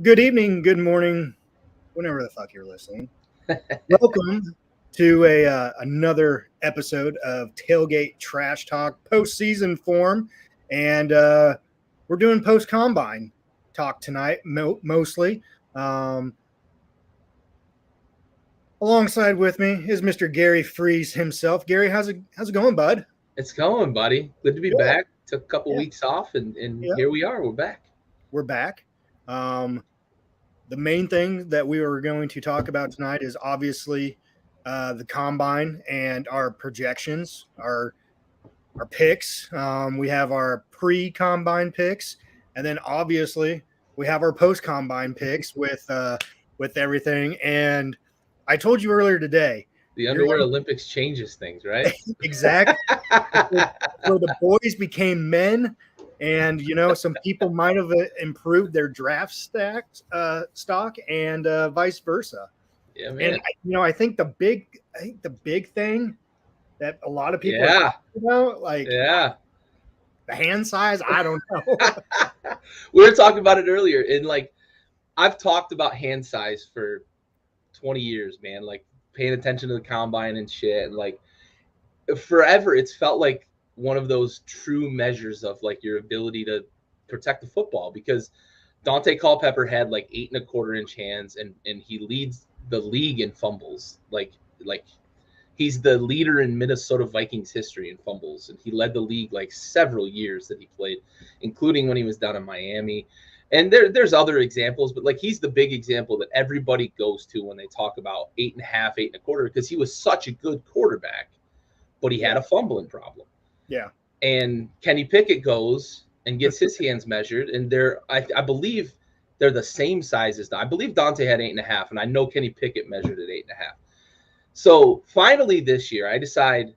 Good evening, good morning, whenever the fuck you're listening. Welcome to another episode of Tailgate Trash Talk postseason form, and we're doing post combine talk tonight mostly. Um, Alongside with me is Mr. Gary Freeze himself. Gary, how's it going, bud? It's going, buddy. Good to be Good. back. Took a couple Yeah, weeks off, and yeah, here we are. We're back. we're back. Um, the main thing that we were going to talk about tonight is obviously the combine and our projections, our picks. We have our pre-combine picks, and then obviously we have our post-combine picks with everything. And I told you earlier today, The you're underwear Olympics changes things, right? exact where the boys became men. And some people might have improved their draft stock, and vice versa. Yeah, And man. I think the big thing that a lot of people are Yeah, talking about, like yeah. the hand size, I don't know. We were talking about it earlier, and I've talked about hand size for 20 years, man. Like paying attention to the combine and shit, and forever, it's felt like one of those true measures of like your ability to protect the football because Dante Culpepper had like 8.25 inch hands, and he leads the league in fumbles. Like he's the leader in Minnesota Vikings history in fumbles, and he led the league like several years that he played, including when he was down in Miami. And there's other examples, but like he's the big example that everybody goes to when they talk about 8.5, 8.25, because he was such a good quarterback, but he had a fumbling problem. Yeah. And Kenny Pickett goes and gets his hands measured, and I believe they're the same size as I believe Dante had 8.5, and I know Kenny Pickett measured at 8.5. So finally this year, I decide,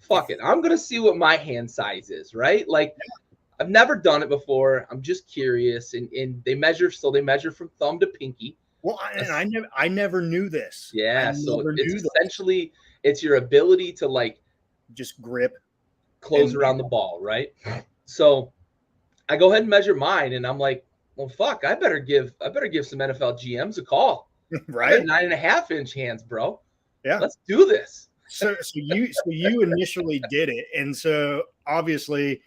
fuck it, I'm gonna see what my hand size is, right? Like I've never done it before. I'm just curious, and they measure from thumb to pinky. Well, I never knew this. I Yeah, so never it's knew this. essentially it's your ability to like Just grip. close around the ball, right? So I go ahead and measure mine, and I'm like, well, fuck, I better give some NFL GMs a call. Right? I got 9.5 inch hands, bro. Yeah. Let's do this. So you initially did it, and so obviously,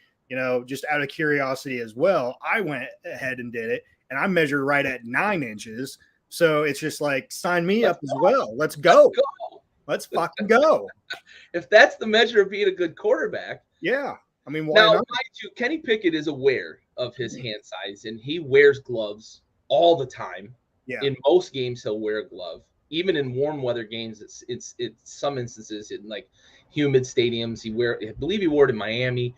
just out of curiosity as well, I went ahead and did it, and I measured right at 9 inches. So it's just like, sign me up as well. Let's go. Let's fucking go. If that's the measure of being a good quarterback. Yeah. I mean, why now, not? mind you, Kenny Pickett is aware of his hand size, and he wears gloves all the time. Yeah. In most games, he'll wear a glove. Even in warm weather games, it's some instances in like humid stadiums. I believe he wore it in Miami.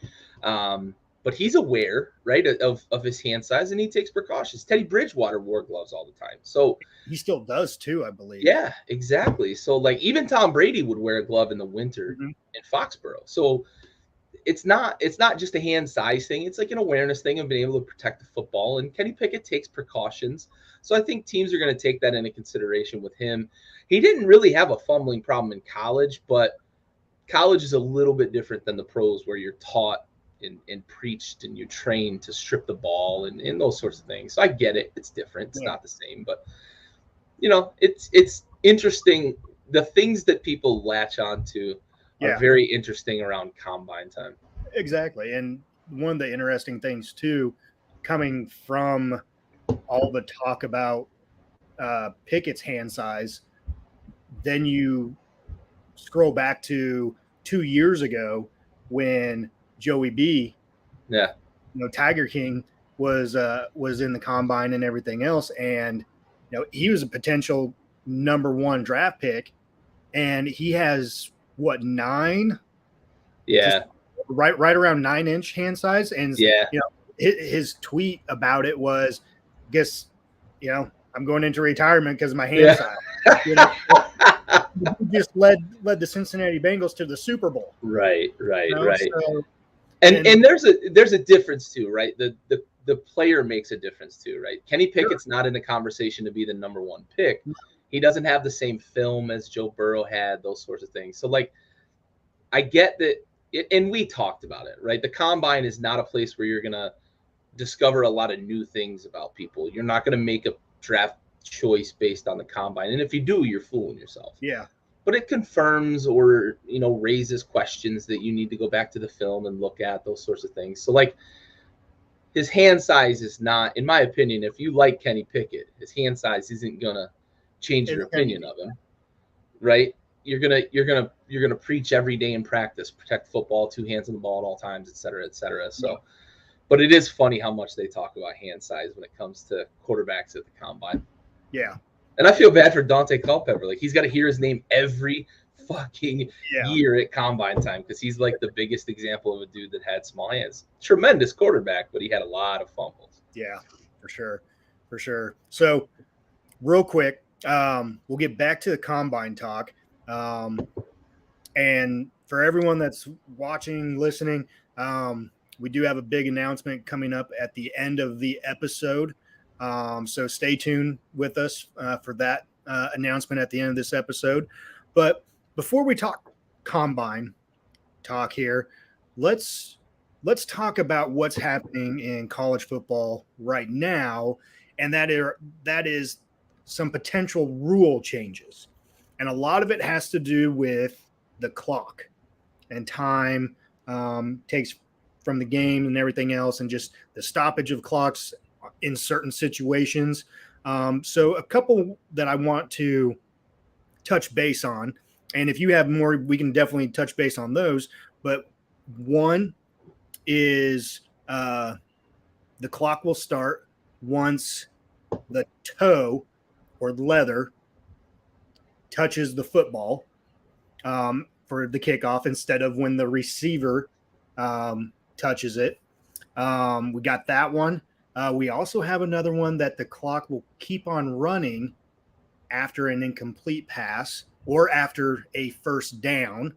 But he's aware, right, of his hand size, and he takes precautions. Teddy Bridgewater wore gloves all the time. So he still does too, I believe. Yeah, exactly. So like even Tom Brady would wear a glove in the winter in Foxborough. So it's not just a hand size thing. It's like an awareness thing of being able to protect the football. And Kenny Pickett takes precautions. So I think teams are going to take that into consideration with him. He didn't really have a fumbling problem in college, but college is a little bit different than the pros where you're taught and preached and you're trained to strip the ball and those sorts of things. So I get it. It's different. It's not the same, but it's interesting. The things that people latch onto are very interesting around combine time. Exactly. And one of the interesting things too, coming from all the talk about Pickett's hand size, then you scroll back to 2 years ago when Joey B, Tiger King was in the combine and everything else, and he was a potential number 1 draft pick, and he has 9? Yeah. Right around 9-inch hand size. And his tweet about it was, guess, I'm going into retirement because of my hand size. He just led the Cincinnati Bengals to the Super Bowl. Right. So, and there's a difference too, right? The player makes a difference too, right? Kenny Pickett's not in the conversation to be the number 1 pick. He doesn't have the same film as Joe Burrow had, those sorts of things. So like, I get that. And we talked about it, right? The combine is not a place where you're going to discover a lot of new things about people. You're not going to make draft choice based on the combine. And if you do, you're fooling yourself. Yeah. But it confirms or, raises questions that you need to go back to the film and look at, those sorts of things. So, like, his hand size is not, in my opinion, if you like Kenny Pickett, his hand size isn't going to change your opinion of him, right? You're gonna preach every day in practice, protect football, 2 hands on the ball at all times, et cetera, et cetera. So, yeah. But it is funny how much they talk about hand size when it comes to quarterbacks at the combine. Yeah. And I feel bad for Dante Culpepper. Like, he's got to hear his name every fucking year at combine time because he's like the biggest example of a dude that had small hands. Tremendous quarterback, but he had a lot of fumbles. Yeah, for sure. So, real quick, we'll get back to the combine talk. And for everyone that's watching, listening, we do have a big announcement coming up at the end of the episode. So stay tuned with us for that announcement at the end of this episode. But before we talk combine talk here, let's talk about what's happening in college football right now, and that is some potential rule changes. And a lot of it has to do with the clock and time takes from the game and everything else, and just the stoppage of clocks in certain situations. So a couple that I want to touch base on, and if you have more, we can definitely touch base on those. But one is the clock will start once the toe or leather touches the football for the kickoff instead of when the receiver touches it. We got that one. We also have another one that the clock will keep on running after an incomplete pass or after a first down.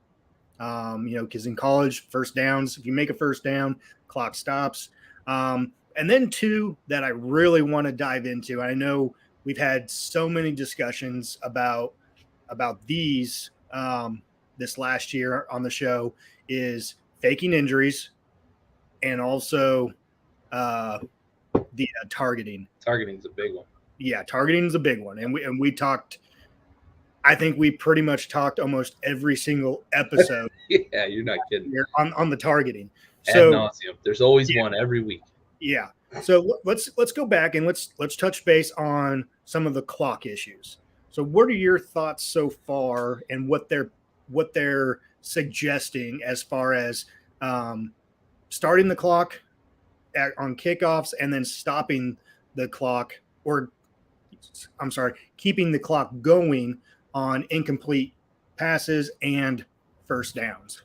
Because in college, first downs, if you make a first down, clock stops. And then two that I really want to dive into. I know we've had so many discussions about these this last year on the show, is faking injuries and also the targeting. Targeting is a big one. Yeah, targeting is a big one, and we talked. I think we pretty much talked almost every single episode. Yeah, you're not kidding. On the targeting. Ad nauseum. There's always one every week. Yeah. So let's go back and let's touch base on some of the clock issues. So what are your thoughts so far, and what they're suggesting as far as starting the clock on kickoffs and then stopping the clock, or I'm sorry, keeping the clock going on incomplete passes and first downs?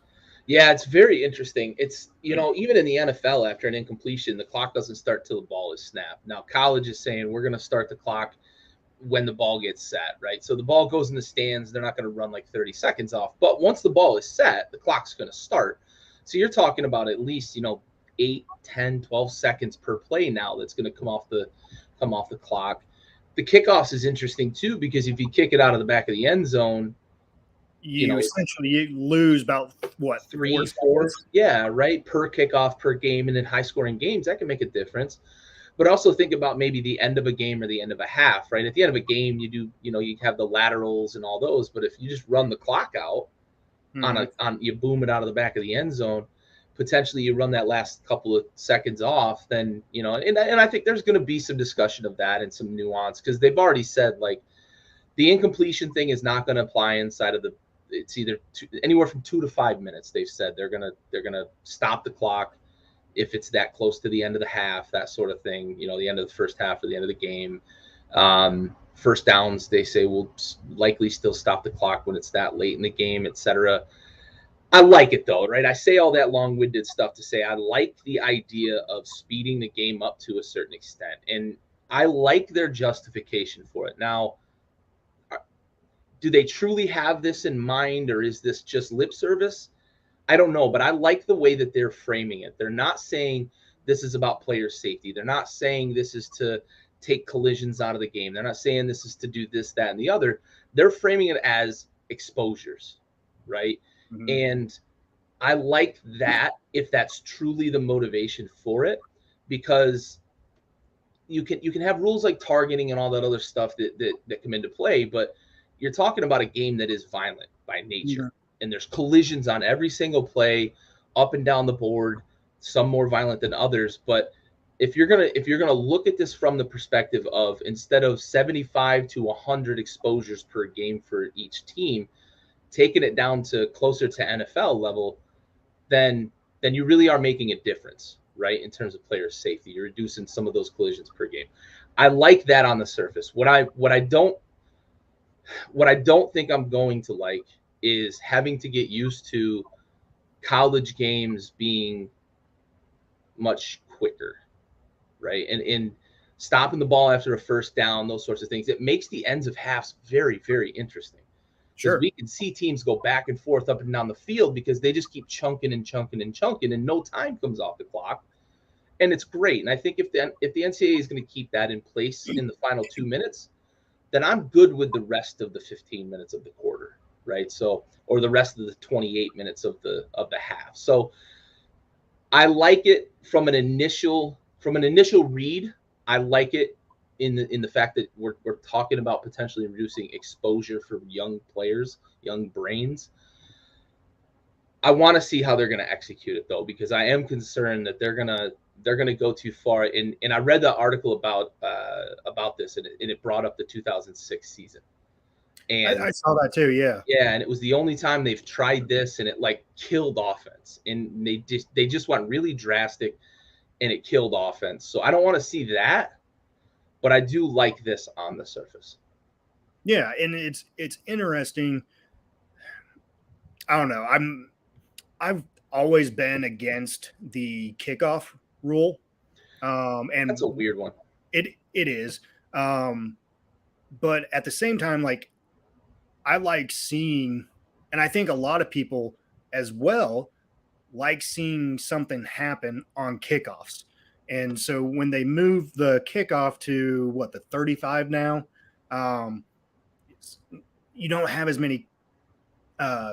Yeah, it's very interesting. It's, even in the NFL, after an incompletion, the clock doesn't start till the ball is snapped. Now, college is saying we're going to start the clock when the ball gets set, right? So the ball goes in the stands. They're not going to run like 30 seconds off. But once the ball is set, the clock's going to start. So you're talking about at least, 8, 10, 12 seconds per play now that's going to come off the clock. The kickoffs is interesting too, because if you kick it out of the back of the end zone, you essentially lose about what, 3, 4, yeah, right, per kickoff per game. And in high scoring games, that can make a difference. But also think about maybe the end of a game or the end of a half, right? At the end of a game, you do, you have the laterals and all those. But if you just run the clock out on you boom it out of the back of the end zone, potentially you run that last couple of seconds off, then, and I think there's going to be some discussion of that and some nuance, because they've already said, like, the incompletion thing is not going to apply inside of it's either anywhere from 2 to 5 minutes. They've said they're going to stop the clock if it's that close to the end of the half, that sort of thing, the end of the first half or the end of the game. First downs, they say, will likely still stop the clock when it's that late in the game, etc. I like it though, right? I say all that long-winded stuff to say I like the idea of speeding the game up to a certain extent, and I like their justification for it. Now, do they truly have this in mind, or is this just lip service? I don't know, but I like the way that they're framing it. They're not saying this is about player safety. They're not saying this is to take collisions out of the game. They're not saying this is to do this, that, and the other. They're framing it as exposures, right? Mm-hmm. And I like that, if that's truly the motivation for it, because you can have rules like targeting and all that other stuff that come into play, but you're talking about a game that is violent by nature, and there's collisions on every single play, up and down the board, some more violent than others. But if you're gonna look at this from the perspective of, instead of 75 to 100 exposures per game for each team, taking it down to closer to NFL level, then you really are making a difference, right? In terms of player safety, you're reducing some of those collisions per game. I like that on the surface. What I don't think I'm going to like is having to get used to college games being much quicker, right? And stopping the ball after a first down, those sorts of things. It makes the ends of halves very, very interesting. Because we can see teams go back and forth up and down the field because they just keep chunking and chunking and chunking, and no time comes off the clock, and it's great. And I think if the NCAA is going to keep that in place in the final 2 minutes, then I'm good with the rest of the 15 minutes of the quarter, right? So, or the rest of the 28 minutes of the half. So I like it from an initial read. I like it in the fact that we're talking about potentially reducing exposure for young players, young brains. I want to see how they're going to execute it, though, because I am concerned that they're going to go too far. And I read the article about this, and it brought up the 2006 season. And I saw that too. Yeah. Yeah, and it was the only time they've tried this, and it like killed offense. And they just went really drastic, and it killed offense. So I don't want to see that, but I do like this on the surface. Yeah, and it's interesting. I don't know. I've always been against the kickoff rule. And That's a weird one. It is. But at the same time, like, I like seeing, and I think a lot of people as well like seeing something happen on kickoffs. And so when they move the kickoff to the 35 now, you don't have as many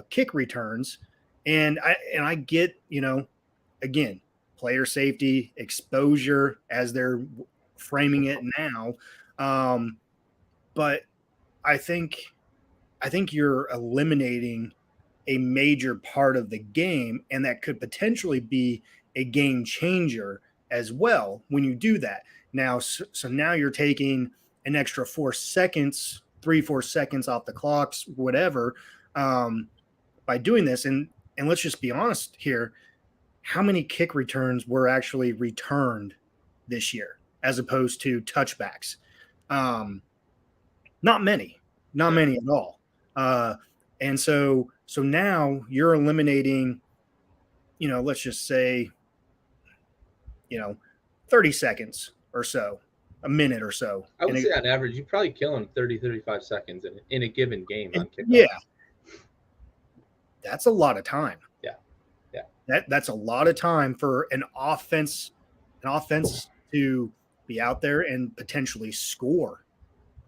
kick returns. And I get, again, player safety, exposure as they're framing it now. But I think you're eliminating a major part of the game, and that could potentially be a game changer as well when you do that. Now, so now you're taking an extra 4 seconds, 3-4 seconds off the clocks, whatever, by doing this. And let's just be honest here. How many kick returns were actually returned this year as opposed to touchbacks? Not many at all. And so now you're eliminating, let's just say, 30 seconds or so, a minute or so. I would say on average, you're probably killing 30, 35 seconds in a given game on kickoff. Yeah. That's a lot of time. Yeah. That's a lot of time for an offense to be out there and potentially score,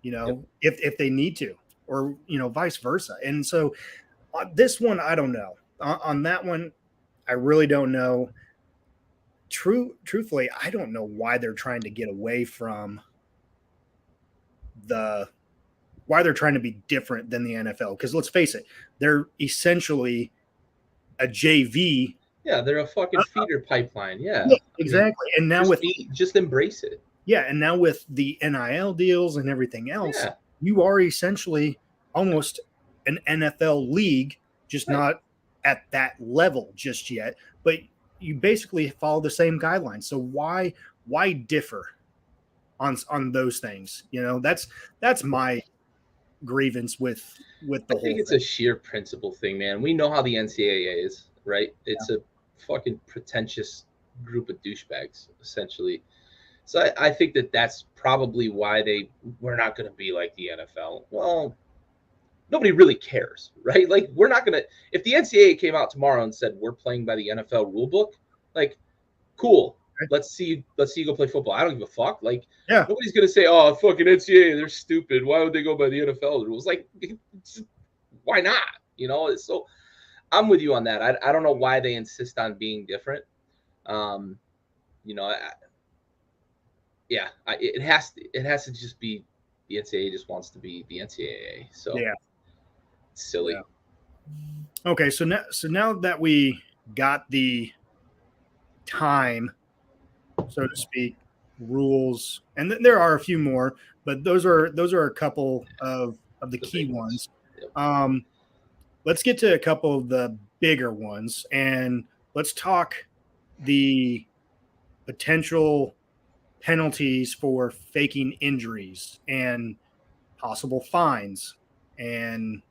if they need to, or, vice versa. And so on this one, I don't know. On that one, I really don't know. Truthfully, I don't know why they're trying to get away from why they're trying to be different than the NFL. Because let's face it, they're essentially a JV. Yeah, they're a fucking feeder pipeline. Yeah, exactly. And now just embrace it. Yeah, and now with the NIL deals and everything else, you are essentially almost an NFL league, just not at that level just yet. But you basically follow the same guidelines. So why differ on those things? That's my grievance with the whole thing. I think it's a sheer principle thing, man. We know how the NCAA is, right? It's a fucking pretentious group of douchebags, essentially. So I think that's probably why we're not going to be like the NFL. Well, nobody really cares, right? Like, we're not going to, if the NCAA came out tomorrow and said we're playing by the NFL rule book, like, cool. Let's see you go play football. I don't give a fuck. Like, nobody's going to say, oh, fucking NCAA, they're stupid. Why would they go by the NFL rules? Like, why not? So I'm with you on that. I don't know why they insist on being different. yeah, it has to just be the NCAA just wants to be the NCAA. So Yeah. it's silly. Yeah. Okay, so now that we got the time, so to speak, rules, and there are a few more, but those are a couple of the The key big ones. ones. Yep. Let's get to a couple of the bigger ones, and let's talk the potential penalties for faking injuries and possible fines. And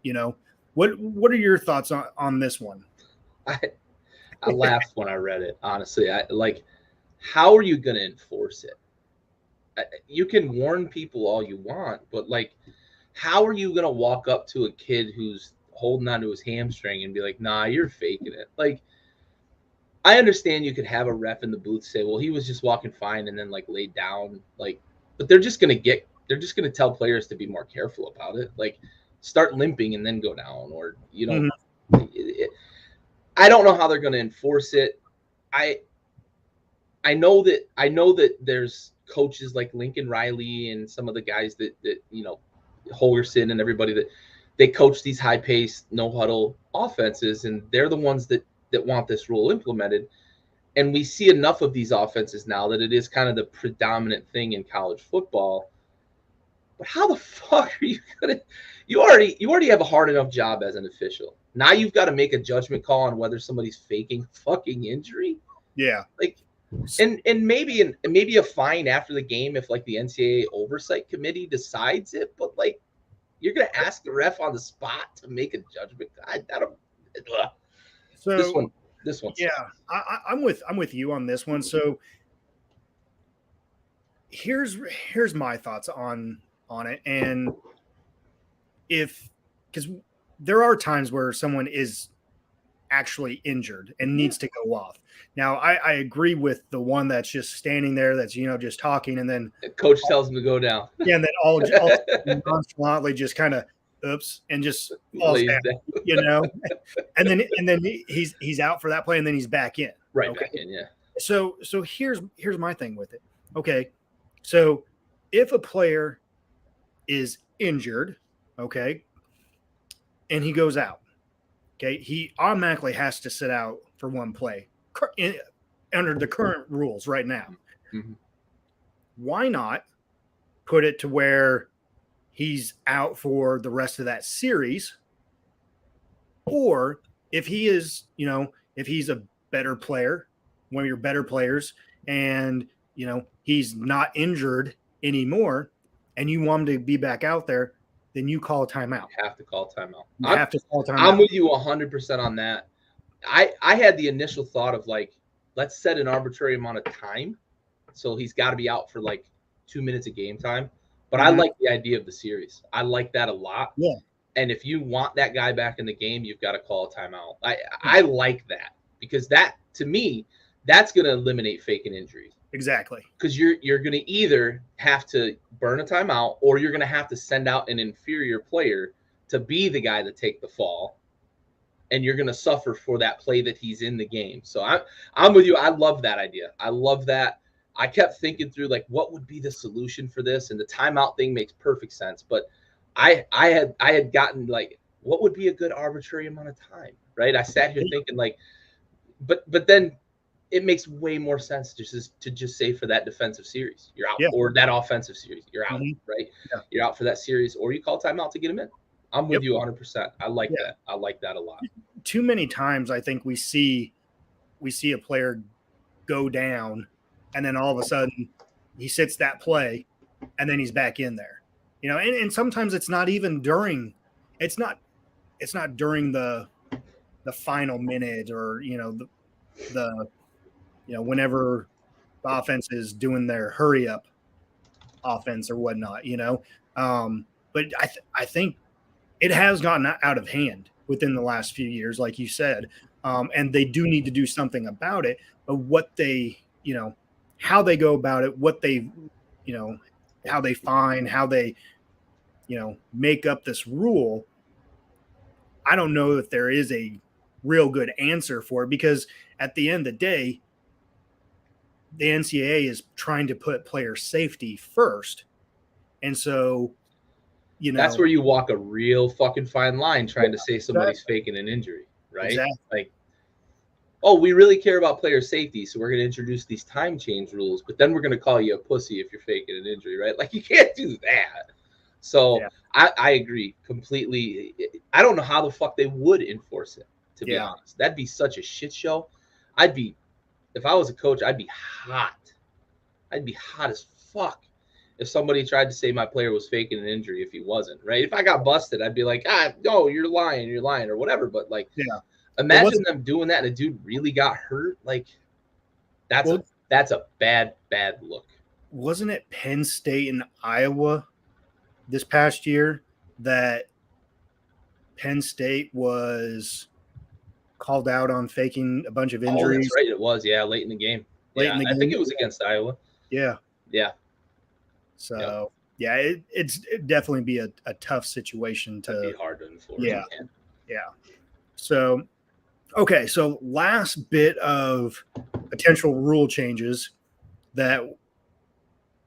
what are your thoughts on this one? I I laughed when I read it. Honestly, I like. How are you going to enforce it? You can warn people all you want, but like, how are you going to walk up to a kid who's holding onto his hamstring and be like, "Nah, you're faking it"? Like, I understand you could have a ref in the booth say, "Well, he was just walking fine," and then like laid down, like, but they're just gonna tell players to be more careful about it, like start limping and then go down, or Mhm. I don't know how they're gonna enforce it. I I know that there's coaches like Lincoln Riley and some of the guys that Holgerson and everybody that they coach these high paced no huddle offenses, and they're the ones that want this rule implemented. And we see enough of these offenses now that it is kind of the predominant thing in college football. But how the fuck are you gonna? You already have a hard enough job as an official. Now you've got to make a judgment call on whether somebody's faking fucking injury. Yeah. Like, and maybe a fine after the game if like the NCAA oversight committee decides it. But like, you're gonna ask the ref on the spot to make a judgment. I don't. Ugh. This So one. This one yeah, sucks. I'm with you on this one. So here's my thoughts on it, and if because there are times where someone is actually injured and needs to go off. Now, I agree with the one that's just standing there, that's just talking, and then Coach tells him to go down. yeah, and then all nonchalantly just kind of oops and just falls Lays down, down. and then he's out for that play, and then he's back in. Right Okay, back in, yeah. so here's my thing with it. Okay, so if a player is injured, okay, and he goes out, okay, he automatically has to sit out for one play under the current rules right now. Mm-hmm. Why not put it to where he's out for the rest of that series? Or if he is, if he's a better player, one of your better players, and he's not injured anymore, and you want him to be back out there, then you call a timeout. You have to call timeout. You have to call timeout. I'm with you 100% on that. I had the initial thought of like, let's set an arbitrary amount of time, so he's got to be out for like 2 minutes of game time. But I like the idea of the series. I like that a lot. Yeah. And if you want that guy back in the game, you've got to call a timeout. I like that, because that, to me, that's going to eliminate faking injuries. Exactly. Because you're going to either have to burn a timeout, or you're going to have to send out an inferior player to be the guy to take the fall, and you're going to suffer for that play that he's in the game. So I'm with you. I love that idea. I love that. I kept thinking through like, what would be the solution for this, and the timeout thing makes perfect sense. But I had gotten like, what would be a good arbitrary amount of time, right? I sat here thinking like, but then it makes way more sense to just say for that defensive series you're out, or that offensive series you're out, right? Yeah. You're out for that series, or you call timeout to get him in. I'm with you 100%. I like that. I like that a lot. Too many times I think we see a player go down, and then all of a sudden he sits that play, and then he's back in there. And sometimes it's not even during it's not during the final minute, or the whenever the offense is doing their hurry up offense or whatnot, but I think it has gotten out of hand within the last few years, like you said, and they do need to do something about it. But what they, how they go about it, what they, how they fine, how they, make up this rule, I don't know if there is a real good answer for it, because at the end of the day, the NCAA is trying to put player safety first. And so, that's where you walk a real fucking fine line trying to say somebody's faking an injury, right? Exactly. Like, oh, we really care about player safety, so we're going to introduce these time change rules, but then we're going to call you a pussy if you're faking an injury, right? Like, you can't do that. So I agree completely. I don't know how the fuck they would enforce it, to be honest. That'd be such a shit show. If I was a coach, I'd be hot. I'd be hot as fuck if somebody tried to say my player was faking an injury if he wasn't, right? If I got busted, I'd be like, no, you're lying, or whatever. But like, imagine them doing that and a dude really got hurt. Like, that's a bad look. Wasn't it Penn State and Iowa this past year that Penn State was called out on faking a bunch of injuries? Oh, that's right. It was, late in the game. I think it was against Iowa. Yeah. So, it'd definitely be a tough situation to. It'd be hard to enforce. Yeah. So, okay. So, last bit of potential rule changes that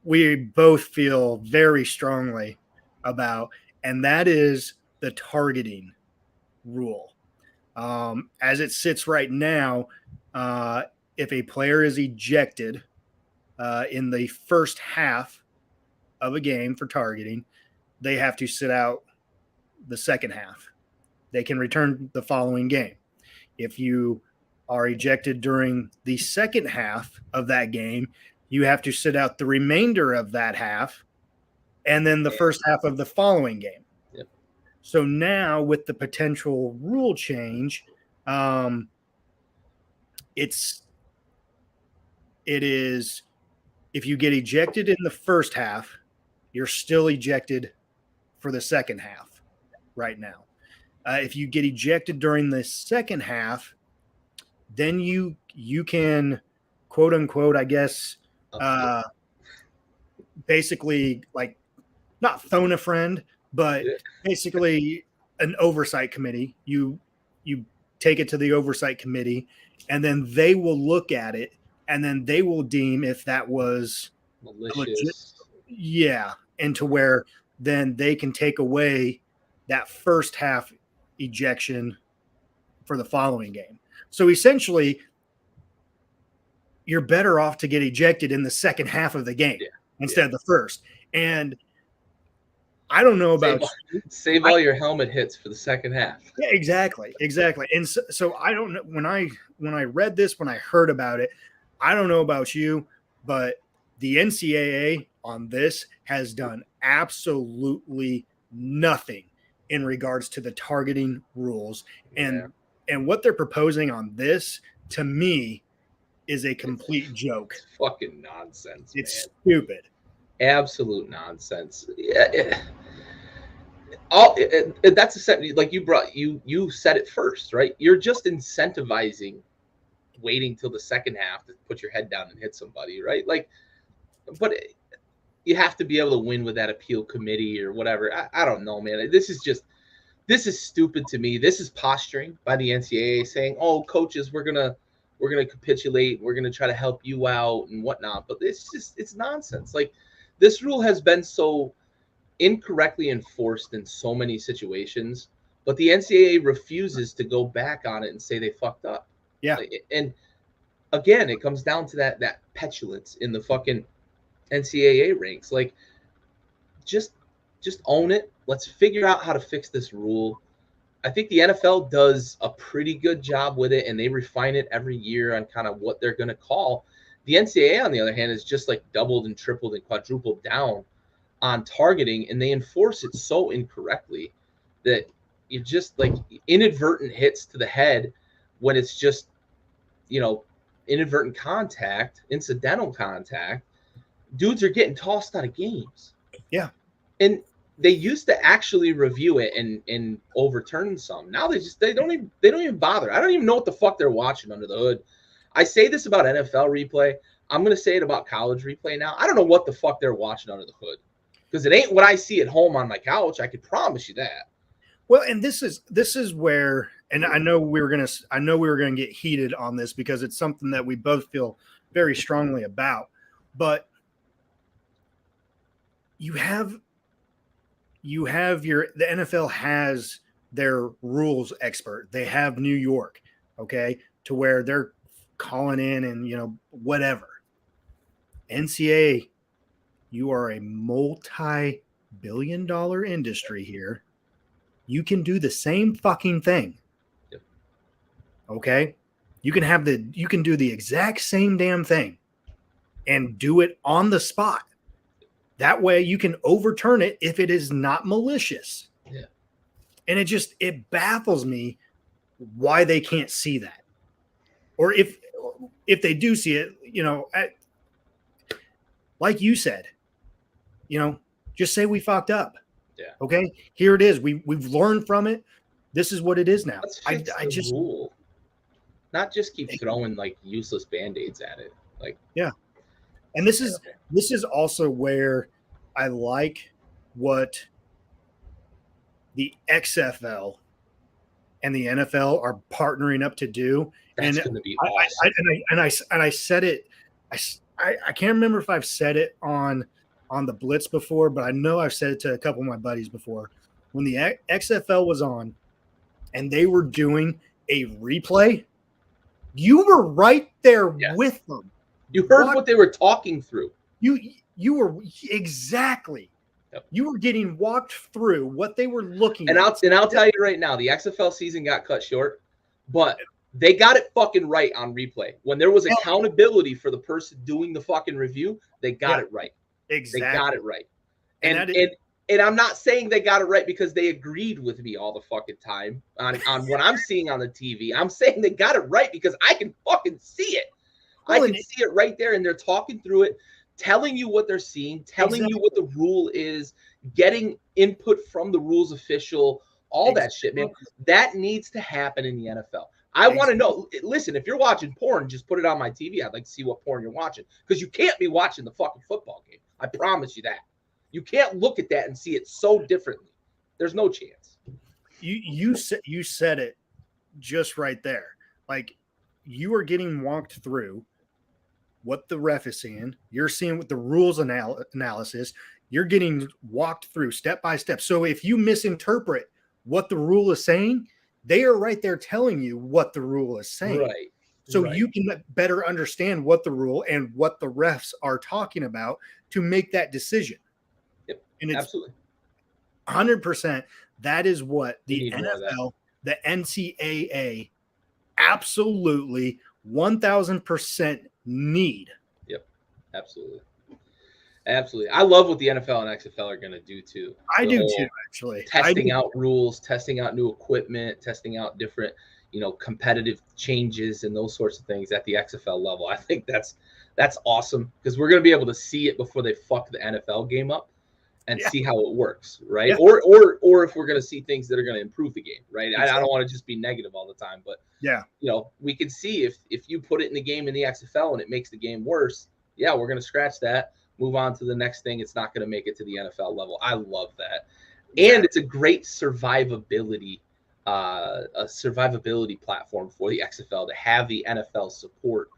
we both feel very strongly about, and that is the targeting rule. As it sits right now, if a player is ejected in the first half of a game for targeting, they have to sit out the second half. They can return the following game. If you are ejected during the second half of that game, you have to sit out the remainder of that half and then the first half of the following game. Yep. So now with the potential rule change, it is if you get ejected in the first half, you're still ejected for the second half right now. If you get ejected during the second half, then you can, quote unquote, I guess, basically like not phone a friend, but basically an oversight committee. You take it to the oversight committee, and then they will look at it, and then they will deem if that was malicious. And to where then they can take away that first half ejection for the following game. So essentially, you're better off to get ejected in the second half of the game instead of the first. And I don't know about save all your helmet hits for the second half. Yeah, exactly. And so I don't know when I read this, when I heard about it, I don't know about you, but the NCAA on this has done absolutely nothing in regards to the targeting rules. And what they're proposing on this, to me, is a complete joke. It's fucking nonsense. It's stupid. Absolute nonsense. That's essentially like you said it first, right? You're just incentivizing waiting till the second half to put your head down and hit somebody, right? Like, but you have to be able to win with that appeal committee or whatever. I don't know, man. This is stupid to me. This is posturing by the NCAA saying, "Oh, coaches, we're gonna capitulate. We're gonna try to help you out and whatnot." But it's nonsense. Like, this rule has been so incorrectly enforced in so many situations, but the NCAA refuses to go back on it and say they fucked up. Yeah. And again, it comes down to that petulance in the fucking NCAA ranks. Like, just own it. Let's figure out how to fix this rule. I think the NFL does a pretty good job with it, and they refine it every year on kind of what they're going to call. The NCAA, on the other hand, is just like doubled and tripled and quadrupled down on targeting, and they enforce it so incorrectly that you just like inadvertent hits to the head when it's just, inadvertent contact, incidental contact. Dudes are getting tossed out of games. Yeah. And they used to actually review it and overturn some. Now they don't even bother. I don't even know what the fuck they're watching under the hood. I say this about NFL replay. I'm going to say it about college replay now. I don't know what the fuck they're watching under the hood, because it ain't what I see at home on my couch. I could promise you that. Well, and this is where, and I know we were gonna get heated on this because it's something that we both feel very strongly about. But you have the NFL has their rules expert. They have New York, okay, to where they're calling in and whatever. NCAA, you are a multi-billion-dollar industry here. You can do the same fucking thing. Yep. Okay? You can do the exact same damn thing and do it on the spot. That way you can overturn it if it is not malicious. Yeah. And it baffles me why they can't see that. Or if they do see it, like you said, just say we fucked up. Yeah. Okay. Here it is. We've learned from it. This is what it is now. Let's fix the rule. Not just keep throwing like useless band-aids at it. Like, yeah. And this is also where I like what the XFL and the NFL are partnering up to do. That's going to be awesome. I said it. I can't remember if I've said it on the Blitz before, but I know I've said it to a couple of my buddies before. When the XFL was on and they were doing a replay, you were right there with them. You heard what they were talking through. You were exactly. Yep. You were getting walked through what they were looking at. And I'll tell you right now, the XFL season got cut short, but they got it fucking right on replay. When there was accountability for the person doing the fucking review, they got it right. Exactly. They got it right. And I'm not saying they got it right because they agreed with me all the fucking time on what I'm seeing on the TV. I'm saying they got it right because I can fucking see it. I can see it right there, and they're talking through it, telling you what they're seeing, telling you what the rule is, getting input from the rules official, all that shit, man. That needs to happen in the NFL. I want to know. Listen, if you're watching porn, just put it on my TV. I'd like to see what porn you're watching because you can't be watching the fucking football game. I promise you that. You can't look at that and see it so differently. There's no chance. You said it just right there. Like, you are getting walked through what the ref is seeing. You're seeing what the rules analysis. You're getting walked through step by step. So if you misinterpret what the rule is saying, they are right there telling you what the rule is saying. Right. So you can better understand what the rule and what the refs are talking about to make that decision. Yep. And it's absolutely 100%. That is what the NFL, the NCAA, absolutely 1000% need. Yep. Absolutely. Absolutely. I love what the NFL and XFL are going to do too. I do too, actually. Testing out rules, testing out new equipment, testing out different, competitive changes and those sorts of things at the XFL level. I think that's awesome because we're going to be able to see it before they fuck the NFL game up and see how it works, right? Yeah. Or if we're going to see things that are going to improve the game, right? Exactly. I don't want to just be negative all the time, but we can see if you put it in the game in the XFL and it makes the game worse, we're going to scratch that. Move on to the next thing. It's not going to make it to the NFL level. I love that. And it's a great survivability platform for the XFL to have the NFL support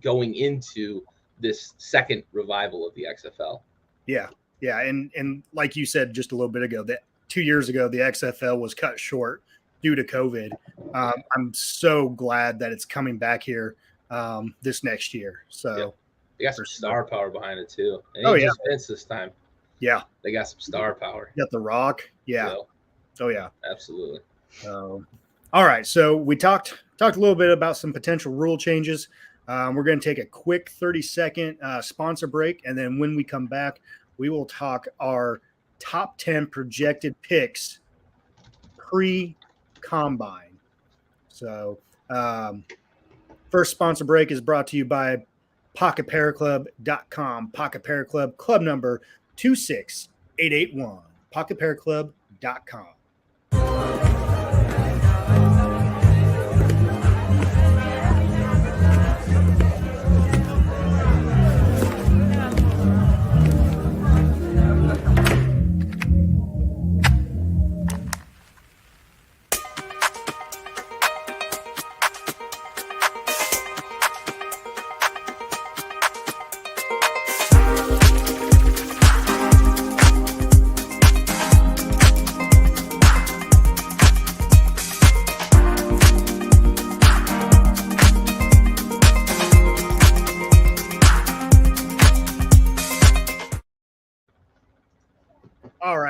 going into this second revival of the XFL. Yeah. Yeah. And like you said just a little bit ago, that 2 years ago, the XFL was cut short due to COVID. I'm so glad that it's coming back here this next year. So they got some star power behind it too. And just Vince this time. Yeah. They got some star power. You got The Rock. Yeah. Oh yeah. Absolutely. All right. So we talked a little bit about some potential rule changes. We're going to take a quick 30-second sponsor break. And then when we come back, we will talk our top 10 projected picks pre-combine. So first sponsor break is brought to you by PocketParaClub.com. Pocket Para Club, club number 26881. PocketParaClub.com.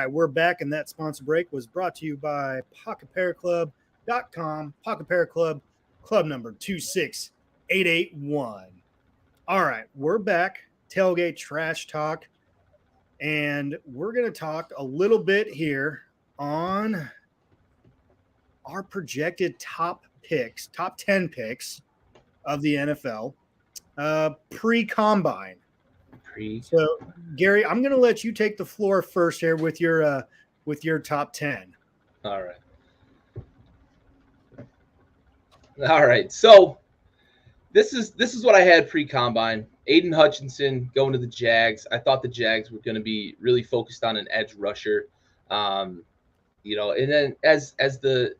right, we're back, and that sponsor break was brought to you by PocketPairClub.com. Pocket Pair Club, club number 26881. All right, we're back. Tailgate Trash Talk, and we're going to talk a little bit here on our projected top 10 picks of the NFL pre-combine. So, Gary, I'm going to let you take the floor first here with your top 10. All right. So this is what I had pre-combine. Aiden Hutchinson going to the Jags. I thought the Jags were going to be really focused on an edge rusher. And then as the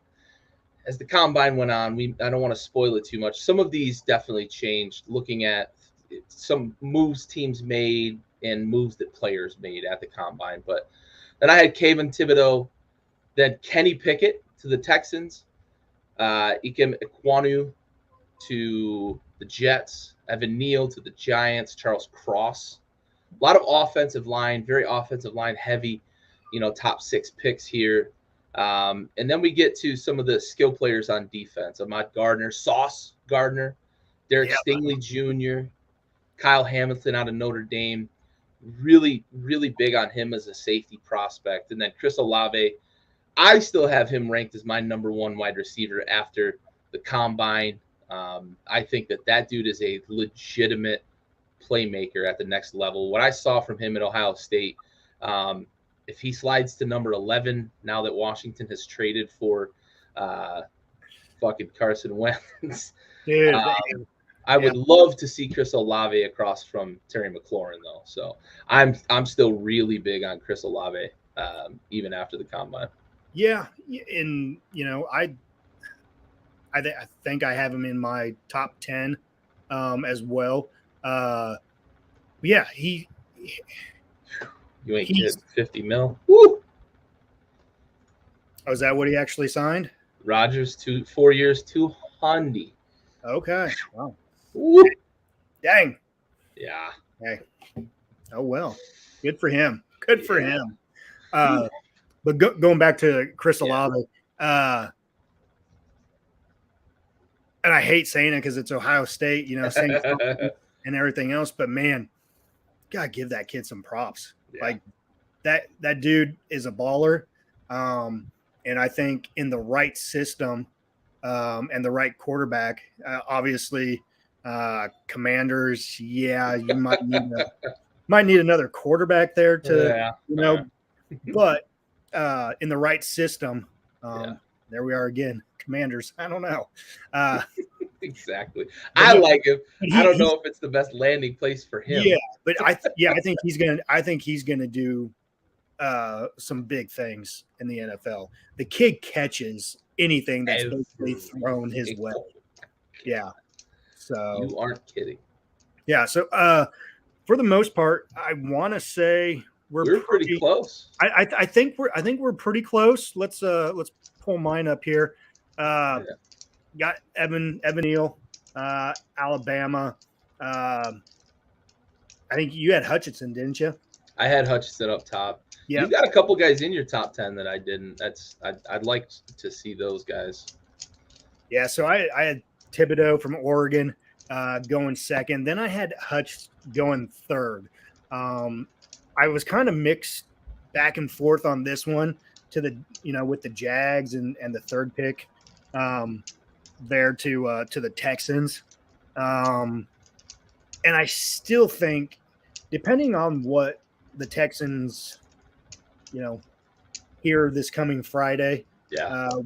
combine went on, I don't want to spoil it too much. Some of these definitely changed, looking at some moves teams made and moves that players made at the combine. But then I had Kayvon Thibodeau, then Kenny Pickett to the Texans, Ikem Ekwonu to the Jets, Evan Neal to the Giants, Charles Cross. A lot of offensive line, very offensive line heavy, top 6 picks here. And then we get to some of the skill players on defense. Ahmad Gardner, Sauce Gardner, Derek Stingley Jr., Kyle Hamilton out of Notre Dame. Really, really big on him as a safety prospect. And then Chris Olave, I still have him ranked as my number 1 wide receiver after the combine. I think that dude is a legitimate playmaker at the next level. What I saw from him at Ohio State, if he slides to number 11, now that Washington has traded for fucking Carson Wentz, dude, I would love to see Chris Olave across from Terry McLaurin, though. So I'm still really big on Chris Olave, even after the combine. Yeah, and I think I have him in my top 10 as well. Yeah, you ain't kidding. 50 mil. Woo! Oh, is that what he actually signed? Rodgers, 4 years, 200. Okay. Wow. Woo. Dang. Yeah. Hey. Oh well. Good for him. Good for him. But going back to Chris Olave, and I hate saying it because it's Ohio State, same and everything else. But man, gotta give that kid some props. Yeah. Like that dude is a baller, and I think in the right system and the right quarterback, obviously, Commanders. Yeah, you might need another quarterback there to but in the right system. There we are again. Commanders. I don't know. Exactly. I like him. I don't know if it's the best landing place for him. Yeah, but I think he's gonna do some big things in the NFL. The kid catches anything that's basically thrown his way. Yeah. So you aren't kidding. Yeah. So for the most part, I want to say we're pretty close. I think we're pretty close. Let's pull mine up here. Got Evan Neal, Alabama. I think you had Hutchinson, didn't you? I had Hutchinson up top. Yeah, you've got a couple guys in your top 10 that I didn't. I'd like to see those guys. Yeah, so I had Thibodeau from Oregon going second. Then I had Hutch going third. I was kind of mixed back and forth on this one to the with the Jags and the third pick there to the Texans. And I still think, depending on what the Texans, hear this coming Friday,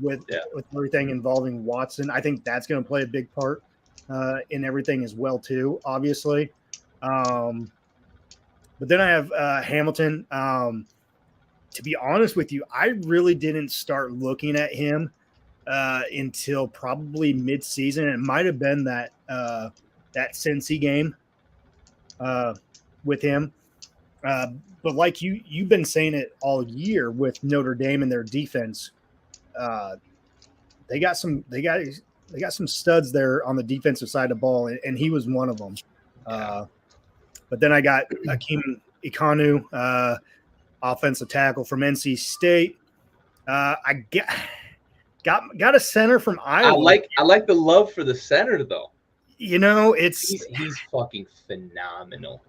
with everything involving Watson, I think that's going to play a big part in everything as well too, obviously. But then I have Hamilton. To be honest with you, I really didn't start looking at him until probably mid-season. It might have been that Cincy game with him. But like you've been saying it all year with Notre Dame and their defense, they got some studs there on the defensive side of the ball, and he was one of them. But then I got Ikem Ekwonu, offensive tackle from NC State. I got a center from Iowa. I like the love for the center though. You know, he's fucking phenomenal.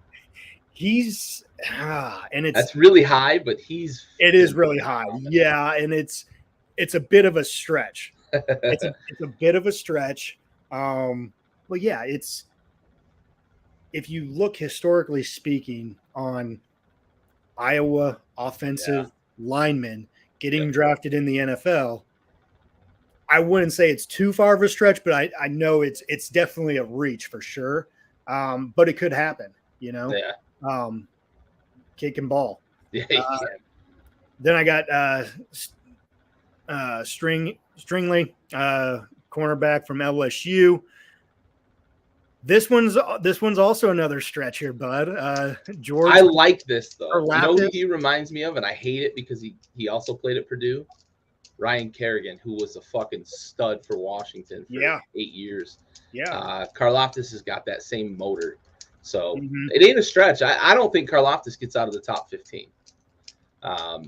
And that's really high, but it is really high. Yeah, and it's a bit of a stretch. It's a bit of a stretch. But yeah, if you look historically speaking on Iowa offensive linemen getting drafted in the NFL, I wouldn't say it's too far of a stretch, but I know it's definitely a reach for sure. But it could happen, you know. Yeah. Kick and ball. Yeah. Then I got Stringley, cornerback from LSU. This one's also another stretch here, bud. George. I like this though. You know who he reminds me of, and I hate it because he also played at Purdue. Ryan Kerrigan, who was a fucking stud for Washington for 8 years. Yeah. Karlaftis has got that same motor. So it ain't a stretch. I don't think Karlaftis gets out of the top 15. I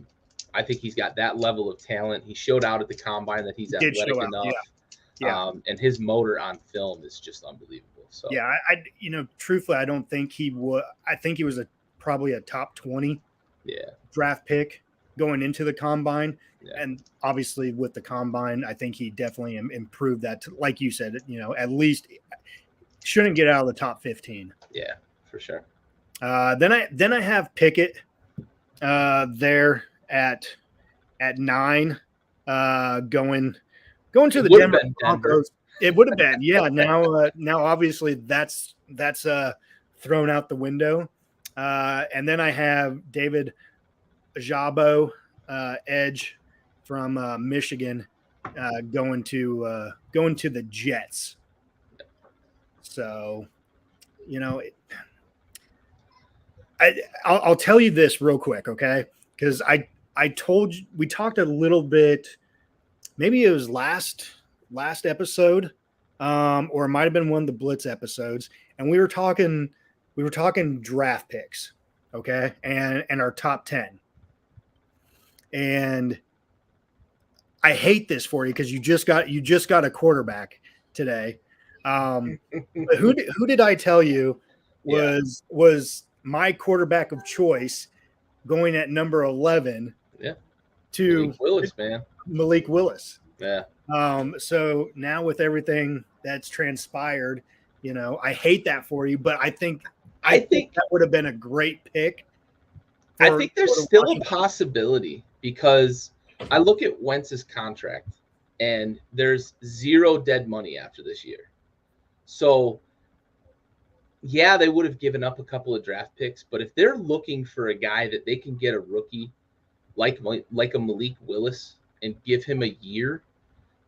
think he's got that level of talent. He showed out at the combine that he's athletic enough. Yeah. And his motor on film is just unbelievable. So yeah, I truthfully, I don't think he would. I think he was probably a top 20 draft pick going into the combine. Yeah. And obviously with the combine, I think he definitely improved that to, like you said, at least shouldn't get out of the top 15. Yeah, for sure. Then I have Pickett there at 9, going to the Denver Broncos. It would have been, yeah. Now obviously that's thrown out the window. And then I have David Ojabo, edge from Michigan, going to the Jets. So, I'll tell you this real quick, okay? Because I told you, we talked a little bit, maybe it was last episode, or it might have been one of the Blitz episodes, and we were talking draft picks, okay, and our top 10. And I hate this for you because you just got a quarterback today. But who did I tell you was my quarterback of choice going at number 11? Yeah, to Malik Willis, man. Malik Willis. Yeah. So now with everything that's transpired, I hate that for you, but I think that would have been a great pick. I think there's still a possibility because I look at Wentz's contract and there's zero dead money after this year. So yeah, they would have given up a couple of draft picks, but if they're looking for a guy that they can get a rookie like a Malik Willis and give him a year,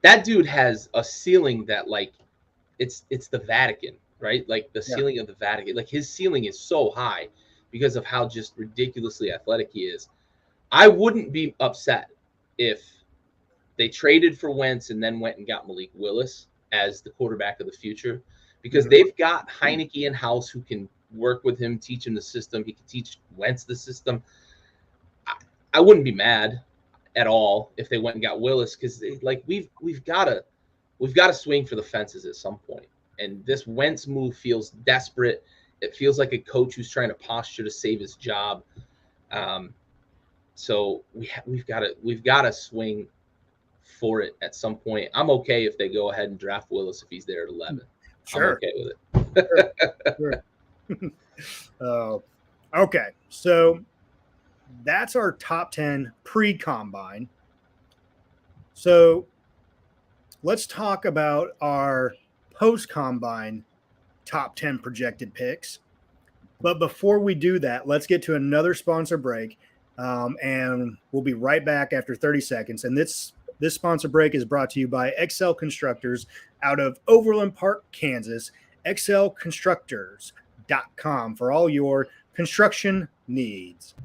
that dude has a ceiling that it's the Vatican, right? Like the ceiling of the Vatican. Like his ceiling is so high because of how just ridiculously athletic he is. I wouldn't be upset if they traded for Wentz and then went and got Malik Willis as the quarterback of the future, because they've got Heineke in-house who can work with him, teach him the system. He can teach Wentz the system. I wouldn't be mad at all if they went and got Willis, because we've got to swing for the fences at some point. And this Wentz move feels desperate. It feels like a coach who's trying to posture to save his job. So we've got to swing for it at some point. I'm okay if they go ahead and draft Willis if he's there at 11. Sure. I'm okay with it. Sure. Okay, so that's our top 10 pre-combine. So let's talk about our post-combine top 10 projected picks. But before we do that, let's get to another sponsor break, and we'll be right back after 30 seconds. And this sponsor break is brought to you by Excel Constructors out of Overland Park, Kansas. excelconstructors.com for all your construction needs.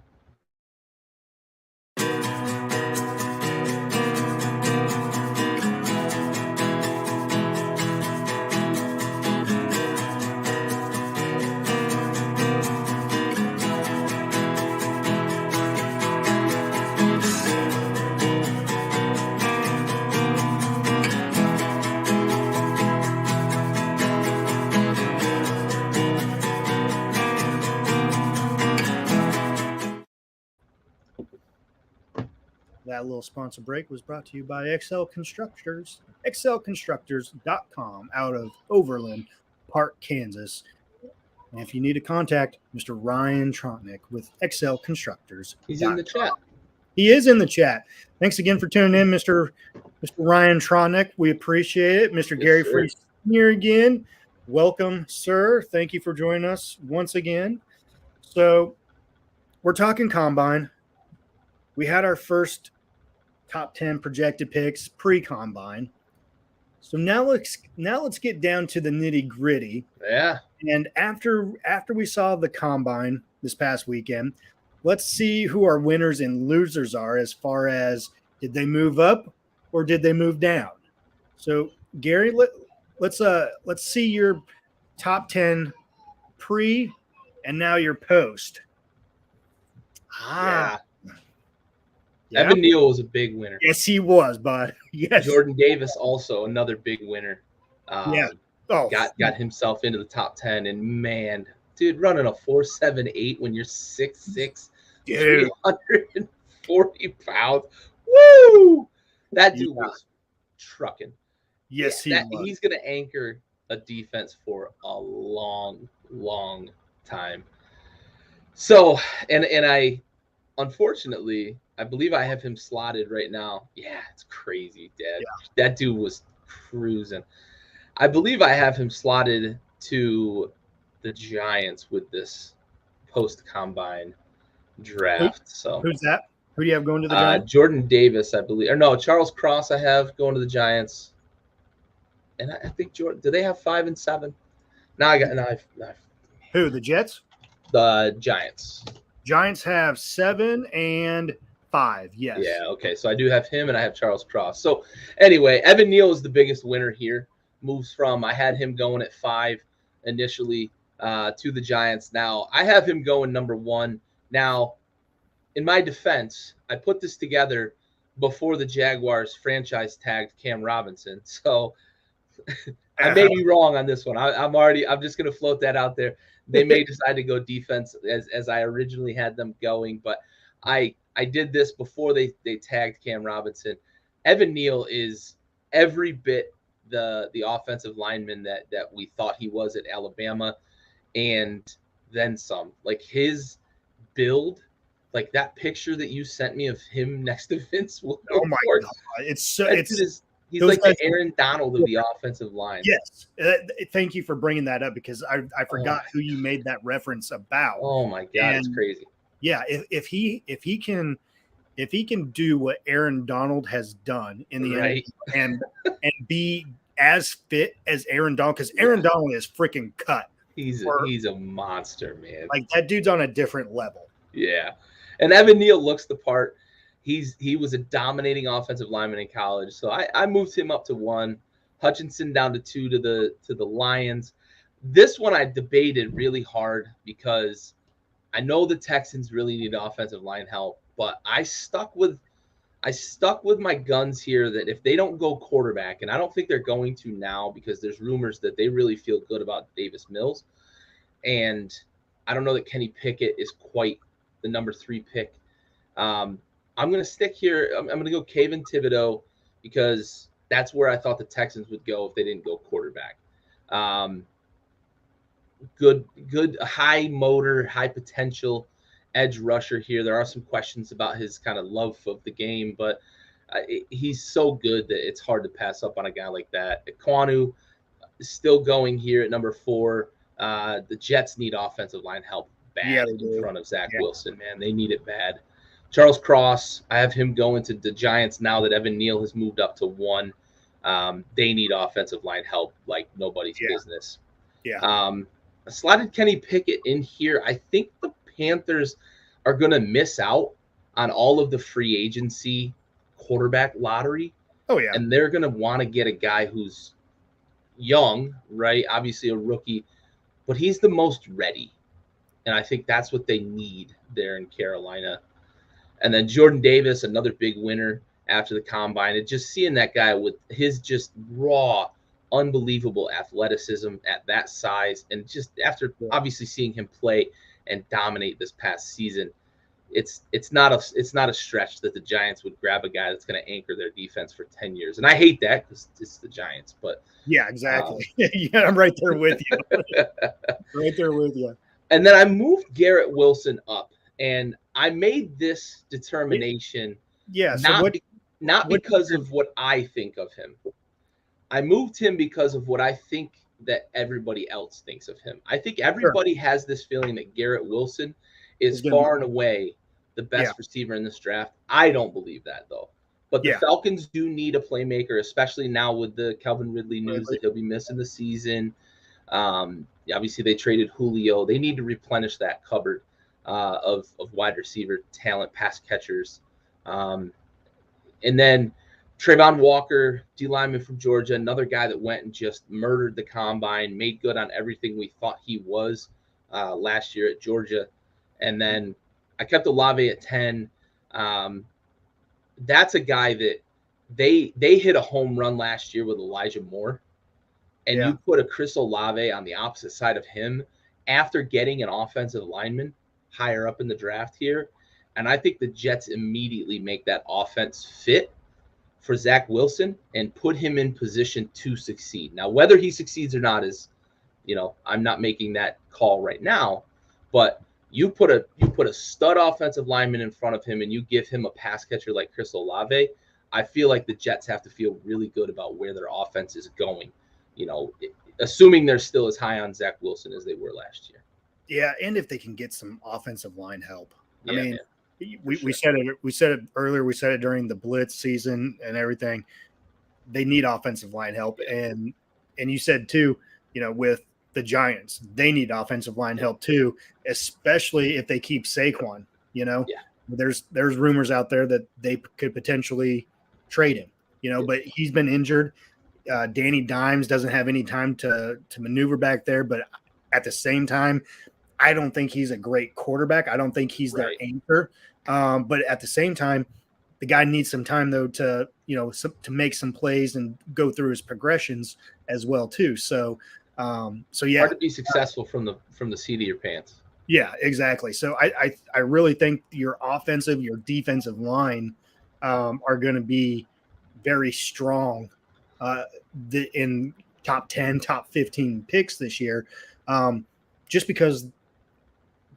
that little sponsor break was brought to you by XL Constructors, xlconstructors.com out of Overland Park, Kansas. And if you need to contact Mr. Ryan Trotnick with XL Constructors. He's in the chat. He is in the chat. Thanks again for tuning in, Mr. Ryan Trotnick. We appreciate it. Mr. Gary Free here again. Welcome, sir. Thank you for joining us once again. So we're talking combine. We had our first top 10 projected picks pre-combine. So now let's get down to the nitty-gritty. Yeah. And after we saw the combine this past weekend, let's see who our winners and losers are as far as did they move up or did they move down. So Gary, let's see your top 10 pre and now your post. Yeah. Evan Neal was a big winner. Yes, he was, bud. Yes. Jordan Davis also another big winner. Got himself into the top 10, and man, dude, running a 4.78 when you're 6'6", 340 pounds. Woo! That dude was trucking. Yes, he was. He's gonna anchor a defense for a long, long time. So, and I, unfortunately, I believe I have him slotted right now. Yeah, it's crazy, Dad. Yeah. That dude was cruising. I believe I have him slotted to the Giants with this post-combine draft. So who's that? Who do you have going to the Giants? Jordan Davis, I believe. Or no, Charles Cross I have going to the Giants. And I think Jordan, do they have 5 and 7? Who, the Jets? The Giants. Giants have 7 and 5, yes. Yeah, okay. So I do have him and I have Charles Cross. So anyway, Evan Neal is the biggest winner here. Moves from, I had him going at 5 initially to the Giants. Now, I have him going number 1. Now, in my defense, I put this together before the Jaguars franchise tagged Cam Robinson. So I may be wrong on this one. I'm just going to float that out there. They may decide to go defense as I originally had them going, but I did this before they tagged Cam Robinson. Evan Neal is every bit the offensive lineman that we thought he was at Alabama, and then some. Like his build, like that picture that you sent me of him next to Vince Wilfork. Oh my God. He's like the Aaron Donald of the offensive line. Yes. Thank you for bringing that up because I forgot who you made that reference about. Oh my God, it's crazy. Yeah, if he can do what Aaron Donald has done in the NFL and be as fit as Aaron Donald, because Aaron Donald is freaking cut. He's a monster, man. Like that dude's on a different level. Yeah. And Evan Neal looks the part. He was a dominating offensive lineman in college. So I moved him up to 1, Hutchinson down to 2 to the Lions. This one I debated really hard because I know the Texans really need offensive line help, but I stuck with my guns here that if they don't go quarterback, and I don't think they're going to now because there's rumors that they really feel good about Davis Mills. And I don't know that Kenny Pickett is quite the number 3 pick. I'm going to stick here. I'm going to go Kayvon Thibodeau because that's where I thought the Texans would go if they didn't go quarterback. Good high motor, high potential edge rusher here. There are some questions about his kind of love of the game, but he's so good that it's hard to pass up on a guy like that. Kwanu is still going here at number 4. The Jets need offensive line help bad in front of Zach Wilson, man. They need it bad. Charles Cross, I have him going to the Giants now that Evan Neal has moved up to 1. They need offensive line help like nobody's business. Yeah. I slotted Kenny Pickett in here. I think the Panthers are going to miss out on all of the free agency quarterback lottery. Oh, yeah. And they're going to want to get a guy who's young, right? Obviously a rookie, but he's the most ready. And I think that's what they need there in Carolina. And then Jordan Davis, another big winner after the combine. And just seeing that guy with his just raw, unbelievable athleticism at that size. And just after obviously seeing him play and dominate this past season, it's not a stretch that the Giants would grab a guy that's going to anchor their defense for 10 years. And I hate that because it's the Giants, but yeah, exactly. Yeah, I'm right there with you. Right there with you. And then I moved Garrett Wilson up, and I made this determination Yeah. So not because of what I think of him. I moved him because of what I think that everybody else thinks of him. I think everybody has this feeling that Garrett Wilson is far and away the best receiver in this draft. I don't believe that, though. But the Falcons do need a playmaker, especially now with the Calvin Ridley news that he'll be missing the season. Obviously, they traded Julio. They need to replenish that cupboard of wide receiver talent, pass catchers. And then Trayvon Walker, D lineman from Georgia, another guy that went and just murdered the combine, made good on everything we thought he was last year at Georgia. And then I kept Olave at 10. That's a guy that they hit a home run last year with Elijah Moore. And you put a Chris Olave on the opposite side of him after getting an offensive lineman higher up in the draft here. And I think the Jets immediately make that offense fit for Zach Wilson and put him in position to succeed. Now, whether he succeeds or not is, I'm not making that call right now, but you put a stud offensive lineman in front of him and you give him a pass catcher like Chris Olave, I feel like the Jets have to feel really good about where their offense is going, assuming they're still as high on Zach Wilson as they were last year. Yeah, and if they can get some offensive line help. We said it earlier. We said it during the blitz season and everything. They need offensive line help, and you said too, with the Giants, they need offensive line help too, especially if they keep Saquon. There's rumors out there that they could potentially trade him. But he's been injured. Danny Dimes doesn't have any time to maneuver back there, but at the same time, I don't think he's a great quarterback. I don't think he's their anchor. But at the same time, the guy needs some time though to make some plays and go through his progressions as well too. So yeah, hard to be successful from the seat of your pants. Yeah, exactly. So I really think your offensive, your defensive line are going to be very strong in top 10, top 15 picks this year, just because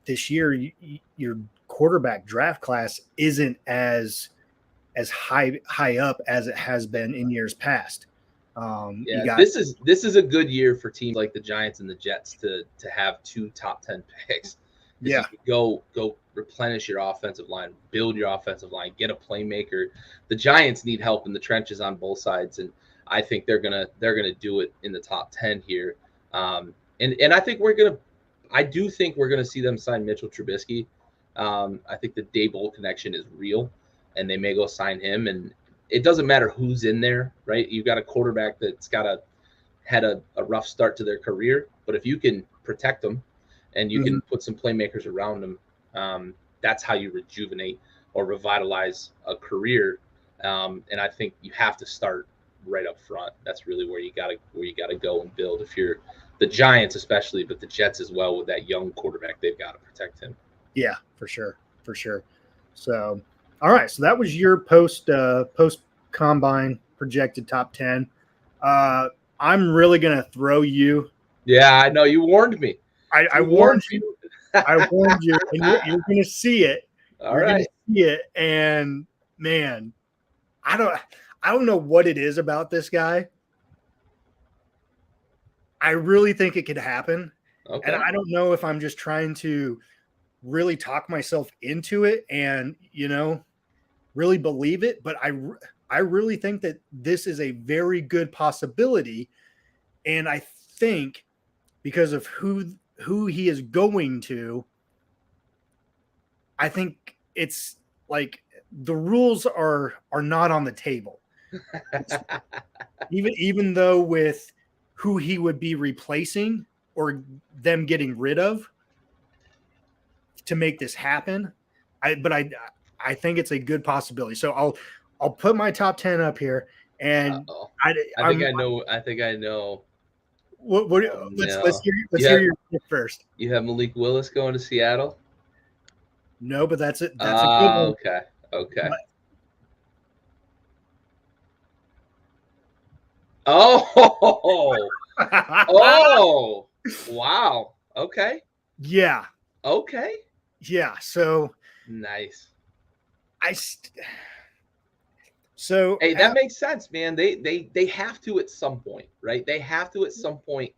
this year your quarterback draft class isn't as high up as it has been in years past. This is a good year for teams like the Giants and the Jets to have 2 top 10 picks. Yeah, you go replenish your offensive line, build your offensive line, get a playmaker. The Giants need help in the trenches on both sides, and I think they're gonna do it in the top 10 here. And I think I do think we're gonna see them sign Mitchell Trubisky. I think the Daboll connection is real, and they may go sign him. And it doesn't matter who's in there, right? You've got a quarterback that's had a rough start to their career, but if you can protect them and you can put some playmakers around them, that's how you rejuvenate or revitalize a career. And I think you have to start right up front. That's really where you gotta go and build. If you're the Giants, especially, but the Jets as well, with that young quarterback, they've got to protect him. Yeah, for sure. So, all right. So that was your post combine projected top 10. I'm really gonna throw you. Yeah, I know you warned me. I warned you. I warned you, and you're gonna see it. All right. Gonna see it, and man, I don't know what it is about this guy. I really think it could happen. Okay. And I don't know if I'm just trying to really talk myself into it and, really believe it. But I really think that this is a very good possibility. And I think because of who he is going to, I think it's like the rules are not on the table. even though with who he would be replacing or them getting rid of to make this happen. I think it's a good possibility. So I'll put my top 10 up here, and I think I know. Let's hear your pick first. You have Malik Willis going to Seattle. No, but that's it. That's a good one. Okay. Okay. Oh. Oh. Wow. Okay. Yeah. Okay. Yeah. So Nice. I, st- so Hey, that makes sense, man. They have to at some point, right? They have to at some point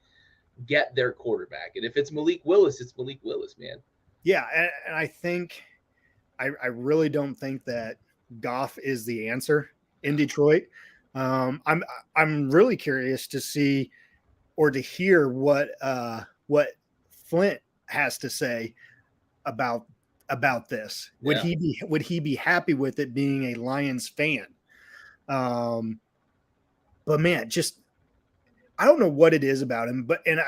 get their quarterback. And if it's Malik Willis, it's Malik Willis, man. yeah. And I think, I really don't think that Goff is the answer in Detroit. I'm really curious to see or to hear what Flint has to say about this. Yeah. Would he be happy with it being a Lions fan? Um, but man, just I don't know what it is about him, but and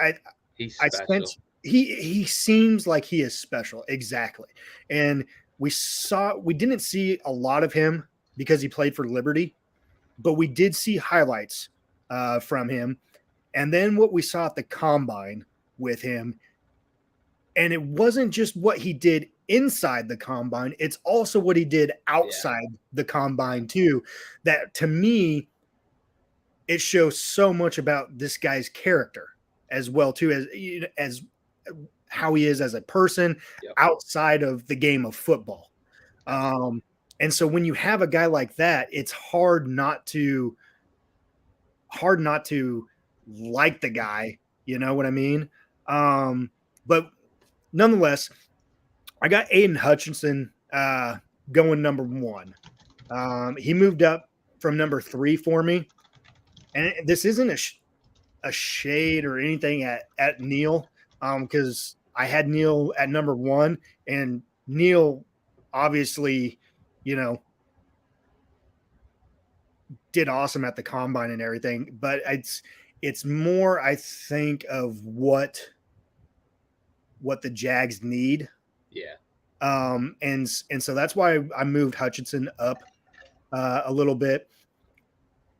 He's I spent special. he seems like he is special, exactly. And we didn't see a lot of him because he played for Liberty, but we did see highlights from him. And then what we saw at the combine with him, and it wasn't just what he did inside the combine, it's also what he did outside the combine too. That to me, it shows so much about this guy's character as well too, as how he is as a person Yep. outside of the game of football. And so when you have a guy like that, it's hard not to like the guy. You know what I mean? But nonetheless, I got Aiden Hutchinson going number 1. He moved up from number 3 for me, and this isn't a shade or anything at Neil, because I had Neil at number 1, and Neil obviously, you know, did awesome at the combine and everything, but it's more, I think, of what the Jags need. Yeah. And so that's why I moved Hutchinson up a little bit.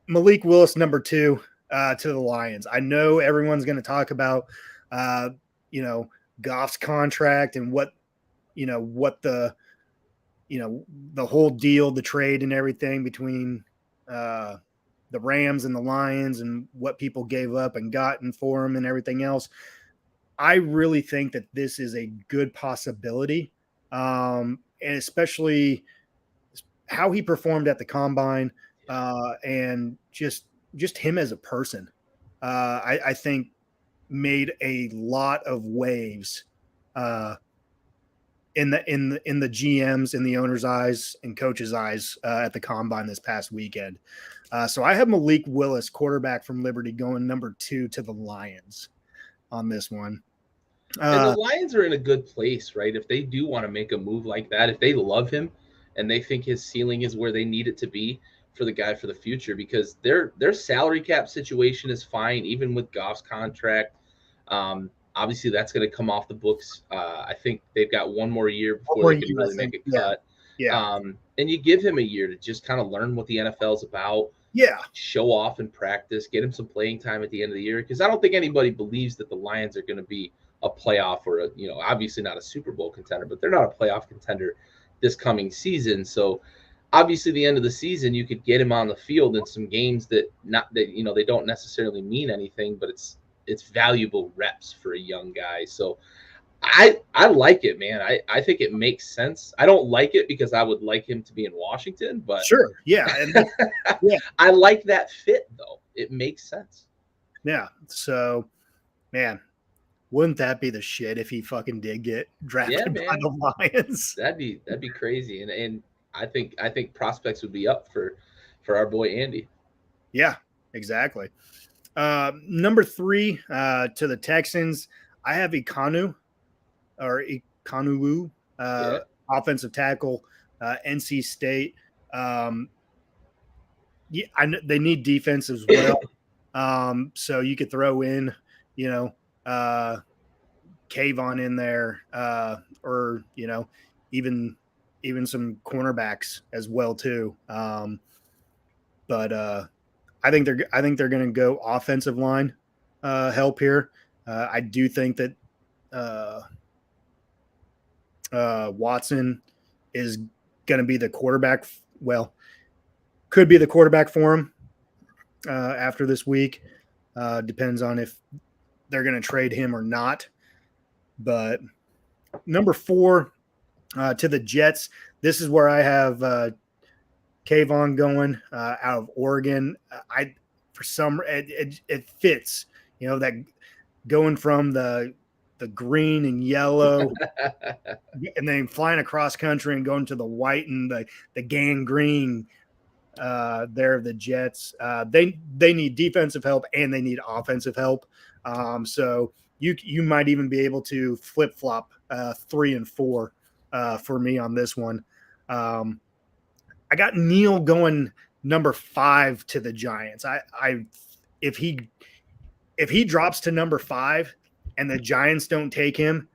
Malik Willis, number 2, to the Lions. I know everyone's going to talk about, you know, Goff's contract and what the whole deal, the trade and everything between the Rams and the Lions and what people gave up and gotten for him and everything else. I really think that this is a good possibility, and especially how he performed at the combine, and just him as a person. I think made a lot of waves in the GMs, in the owners' eyes, and coaches' eyes at the combine this past weekend. So I have Malik Willis, quarterback from Liberty, going number 2 to the Lions on this one. And the Lions are in a good place, right? If they do want to make a move like that, if they love him and they think his ceiling is where they need it to be for the guy for the future, because their salary cap situation is fine, even with Goff's contract. Obviously, that's going to come off the books. I think they've got one more year before they can really make a cut. Yeah. And you give him a year to just kind of learn what the NFL is about. Yeah. Show off in practice, get him some playing time at the end of the year. Because I don't think anybody believes that the Lions are going to be a playoff or obviously not a Super Bowl contender, but they're not a playoff contender this coming season. So obviously the end of the season, you could get him on the field in some games that they don't necessarily mean anything, but it's valuable reps for a young guy. So I like it, man. I think it makes sense. I don't like it because I would like him to be in Washington, but sure. Yeah. And yeah. I like that fit though. It makes sense. Yeah. So, man, wouldn't that be the shit if he fucking did get drafted by the Lions? That'd be crazy. And I think prospects would be up for our boy Andy. Yeah, exactly. Number 3 to the Texans, I have Ikonu, offensive tackle, NC State. They need defense as well. So you could throw in, Kayvon in there, or even some cornerbacks as well too. But I think they're going to go offensive line help here. I do think that Watson is going to be the quarterback. Well, could be the quarterback for him after this week. Depends on if they're going to trade him or not. But number 4 to the Jets. This is where I have Kayvon going out of Oregon. For some it fits, that going from the green and yellow and then flying across country and going to the white and the gangrene there of the Jets. They need defensive help and they need offensive help. So you might even be able to flip flop 3 and 4 for me on this one. I got Neal going number 5 to the Giants. If he drops to number 5 and the Giants don't take him,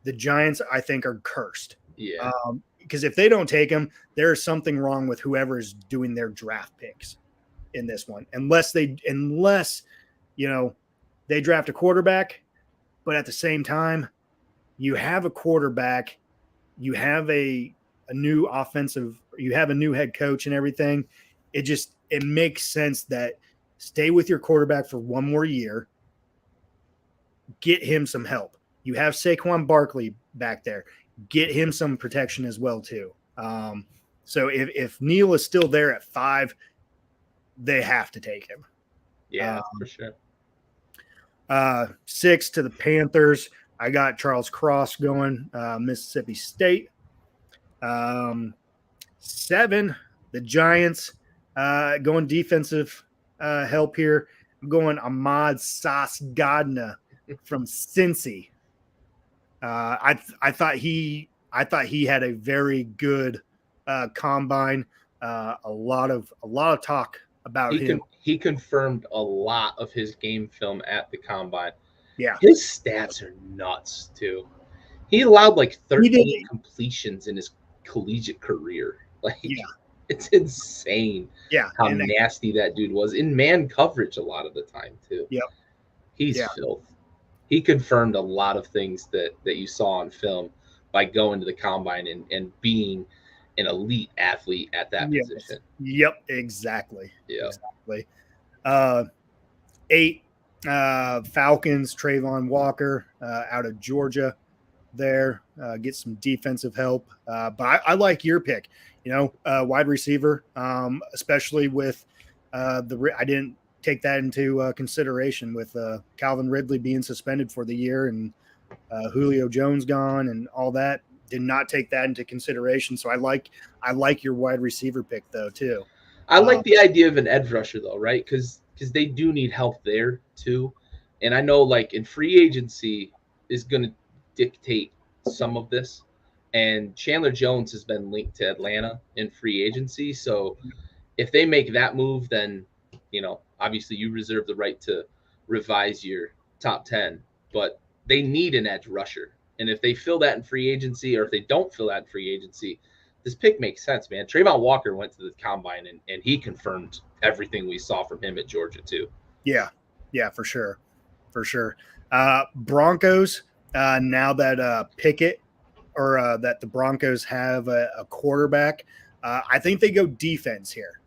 the Giants, I think, are cursed. Yeah. Because if they don't take him, there is something wrong with whoever's doing their draft picks in this one. Unless they draft a quarterback, but at the same time, you have a quarterback, you have a new offensive, you have a new head coach and everything. It makes sense that stay with your quarterback for one more year, get him some help. You have Saquon Barkley back there. Get him some protection as well, too. So if Neal is still there at 5, they have to take him. Yeah, for sure. 6 to the Panthers. I got Charles Cross going, Mississippi State. 7, the Giants going defensive help here. I'm going Ahmad Sasgadna from Cincy. I thought he had a very good combine. A lot of talk about him. He confirmed a lot of his game film at the combine. Yeah, his stats are nuts too. He allowed like 13 completions in his collegiate career. Like, it's insane. Yeah, how nasty that dude was in man coverage a lot of the time too. Yep, he's filth. He confirmed a lot of things that you saw on film by going to the combine and being an elite athlete at that position. Yep, exactly. Yeah, exactly. 8, Falcons, Trayvon Walker out of Georgia. There, get some defensive help. But I like your pick. Wide receiver, especially with I didn't take that into consideration with Calvin Ridley being suspended for the year and Julio Jones gone and all that. Did not take that into consideration. So I like your wide receiver pick though too. I like the idea of an edge rusher though, right? Because they do need help there too. And I know like in free agency is going to dictate some of this. And Chandler Jones has been linked to Atlanta in free agency. So if they make that move, then, obviously you reserve the right to revise your top 10, but they need an edge rusher. And if they fill that in free agency, or if they don't fill that in free agency, this pick makes sense, man. Trayvon Walker went to the combine and he confirmed everything we saw from him at Georgia too. Yeah, for sure. Broncos, now that Pickett or that the Broncos have a quarterback, I think they go defense here.